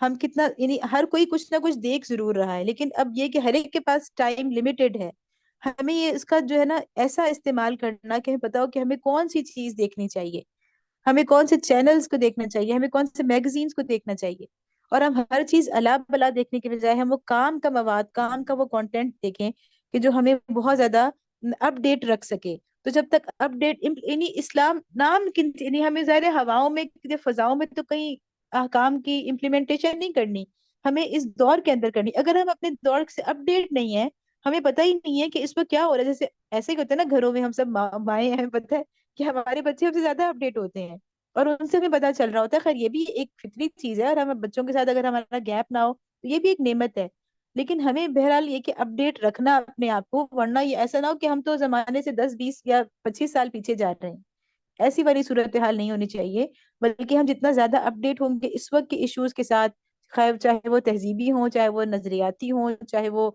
ہم کتنا, یعنی ہر کوئی کچھ نہ کچھ دیکھ ضرور رہا ہے, لیکن اب یہ کہ ہر ایک کے پاس ٹائم لمیٹڈ ہے. ہمیں یہ اس کا جو ہے نا ایسا استعمال کرنا کہ ہمیں پتا ہو کہ ہمیں کون سی چیز دیکھنی چاہیے, ہمیں کون سے چینلز کو دیکھنا چاہیے, ہمیں کون سے میگزینز کو دیکھنا چاہیے, اور ہم ہر چیز الا بلا دیکھنے کے بجائے ہم وہ کام کا مواد, کام کا وہ کنٹینٹ دیکھیں کہ جو ہمیں بہت زیادہ اپ ڈیٹ رکھ سکے. تو جب تک اپ ڈیٹ, یعنی اسلام نام یعنی ہمیں ظاہر ہواؤں میں, فضاؤں میں تو کہیں احکام کی امپلیمنٹیشن نہیں کرنی, ہمیں اس دور کے اندر کرنی. اگر ہم اپنے دور سے اپ ڈیٹ نہیں ہے, ہمیں پتہ ہی نہیں ہے کہ اس وقت کیا ہو رہا ہے, جیسے ایسے ہی ہوتا ہے نا گھروں میں, ہم سب مائیں ہیں, پتہ ہے کہ ہمارے بچے ہم سے زیادہ اپ ڈیٹ ہوتے ہیں, اور ان سے ہمیں پتا چل رہا ہوتا ہے. خیر یہ بھی ایک فطری چیز ہے، اور ہمیں بچوں کے ساتھ اگر ہمارا گیپ نہ ہو تو یہ بھی ایک نعمت ہے. لیکن ہمیں بہرحال یہ کہ اپڈیٹ رکھنا اپنے آپ کو، ورنہ یہ ایسا نہ ہو کہ ہم تو زمانے سے 10 20 یا 25 سال پیچھے جا رہے ہیں. ایسی والی صورتحال نہیں ہونی چاہیے، بلکہ ہم جتنا زیادہ اپڈیٹ ہوں گے اس وقت کے ایشوز کے ساتھ، خیر چاہے وہ تہذیبی ہوں، چاہے وہ نظریاتی ہوں، چاہے وہ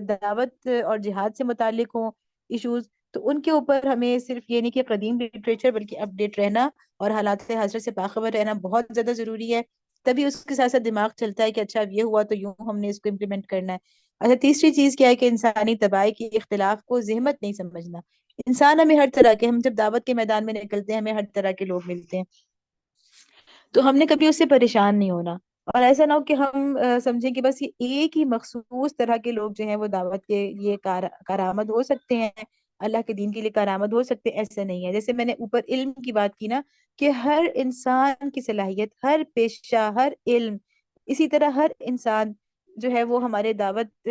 دعوت اور جہاد سے متعلق ہوں ایشوز، تو ان کے اوپر ہمیں صرف یہ نہیں کہ قدیم لٹریچر بلکہ اپڈیٹ رہنا اور حالات حاضر سے باخبر رہنا بہت زیادہ ضروری ہے. تبھی اس کے ساتھ ساتھ دماغ چلتا ہے کہ اچھا اب یہ ہوا تو یوں ہم نے اس کو امپلیمنٹ کرنا ہے. اچھا تیسری چیز کیا ہے کہ انسانی طباع کی اختلاف کو زحمت نہیں سمجھنا. انسان ہمیں ہر طرح کے، ہم جب دعوت کے میدان میں نکلتے ہیں ہمیں ہر طرح کے لوگ ملتے ہیں، تو ہم نے کبھی اس سے پریشان نہیں ہونا. اور ایسا نہ ہو کہ ہم سمجھیں کہ بس یہ ایک ہی مخصوص طرح کے لوگ جو ہیں وہ دعوت کے یہ کارآمد ہو سکتے ہیں، اللہ کے دین کے لیے کارآمد ہو سکتے ہیں. ایسا نہیں ہے. جیسے میں نے اوپر علم کی بات کی نا، کہ ہر انسان کی صلاحیت، ہر پیشہ، ہر علم، اسی طرح ہر انسان جو ہے وہ ہمارے دعوت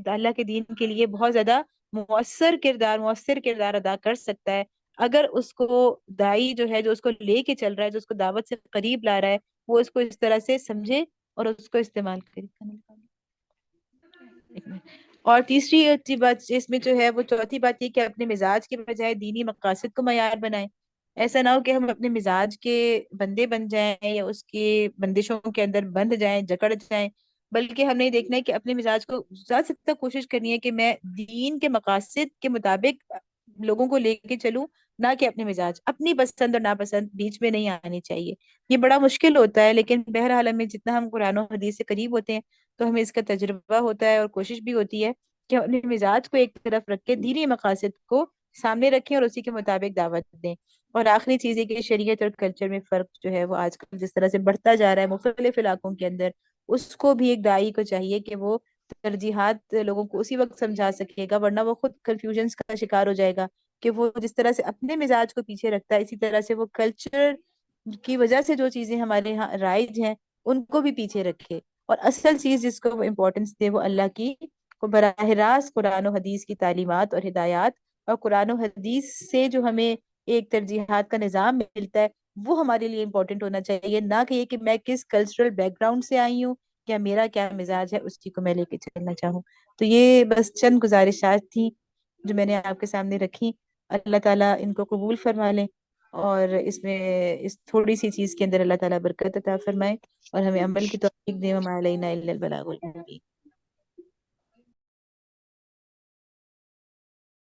اللہ کے دین کے لیے بہت زیادہ مؤثر کردار ادا کر سکتا ہے، اگر اس کو دائی جو ہے، جو اس کو لے کے چل رہا ہے، جو اس کو دعوت سے قریب لا رہا ہے، وہ اس کو اس طرح سے سمجھے اور اس کو استعمال کرے. ایک منٹ. اور تیسری بات اس میں جو ہے وہ چوتھی بات یہ کہ اپنے مزاج کے بجائے دینی مقاصد کو معیار بنائیں. ایسا نہ ہو کہ ہم اپنے مزاج کے بندے بن جائیں یا اس کے بندشوں کے اندر بند جائیں، جکڑ جائیں، بلکہ ہم نے دیکھنا ہے کہ اپنے مزاج کو زیادہ سے زیادہ کوشش کرنی ہے کہ میں دین کے مقاصد کے مطابق لوگوں کو لے کے چلوں، نہ کہ اپنے مزاج، اپنی پسند اور ناپسند بیچ میں نہیں آنی چاہیے. یہ بڑا مشکل ہوتا ہے، لیکن بہرحال ہمیں جتنا ہم قرآن و حدیث سے قریب ہوتے ہیں تو ہمیں اس کا تجربہ ہوتا ہے اور کوشش بھی ہوتی ہے کہ ہم اپنے مزاج کو ایک طرف رکھ کے دینی مقاصد کو سامنے رکھیں اور اسی کے مطابق دعوت دیں. اور آخری چیز ہے کہ شریعت اور کلچر میں فرق جو ہے وہ آج کل جس طرح سے بڑھتا جا رہا ہے مختلف علاقوں کے اندر، اس کو بھی ایک داعی کو چاہیے کہ وہ ترجیحات لوگوں کو اسی وقت سمجھا سکے گا، ورنہ وہ خود کنفیوژنس کا شکار ہو جائے گا. کہ وہ جس طرح سے اپنے مزاج کو پیچھے رکھتا ہے، اسی طرح سے وہ کلچر کی وجہ سے جو چیزیں ہمارے یہاں رائج ہیں ان کو بھی پیچھے رکھے. اور اصل چیز جس کو وہ امپورٹنس دے وہ اللہ کی، کو براہ راست قرآن و حدیث کی تعلیمات اور ہدایات، اور قرآن و حدیث سے جو ہمیں ایک ترجیحات کا نظام ملتا ہے وہ ہمارے لیے امپورٹنٹ ہونا چاہیے، نہ کہ یہ کہ میں کس کلچرل بیک گراؤنڈ سے آئی ہوں یا میرا کیا مزاج ہے اسی کو میں لے کے چلنا چاہوں. تو یہ بس چند گزارشات تھیں جو میں نے آپ کے سامنے رکھی. اللہ تعالیٰ ان کو قبول فرما لیں، اور اس میں اس تھوڑی سی چیز کے اندر اللہ تعالیٰ برکت عطا فرمائے اور ہمیں عمل کی توفیق دے. وما علینا الا البلاغ المبین.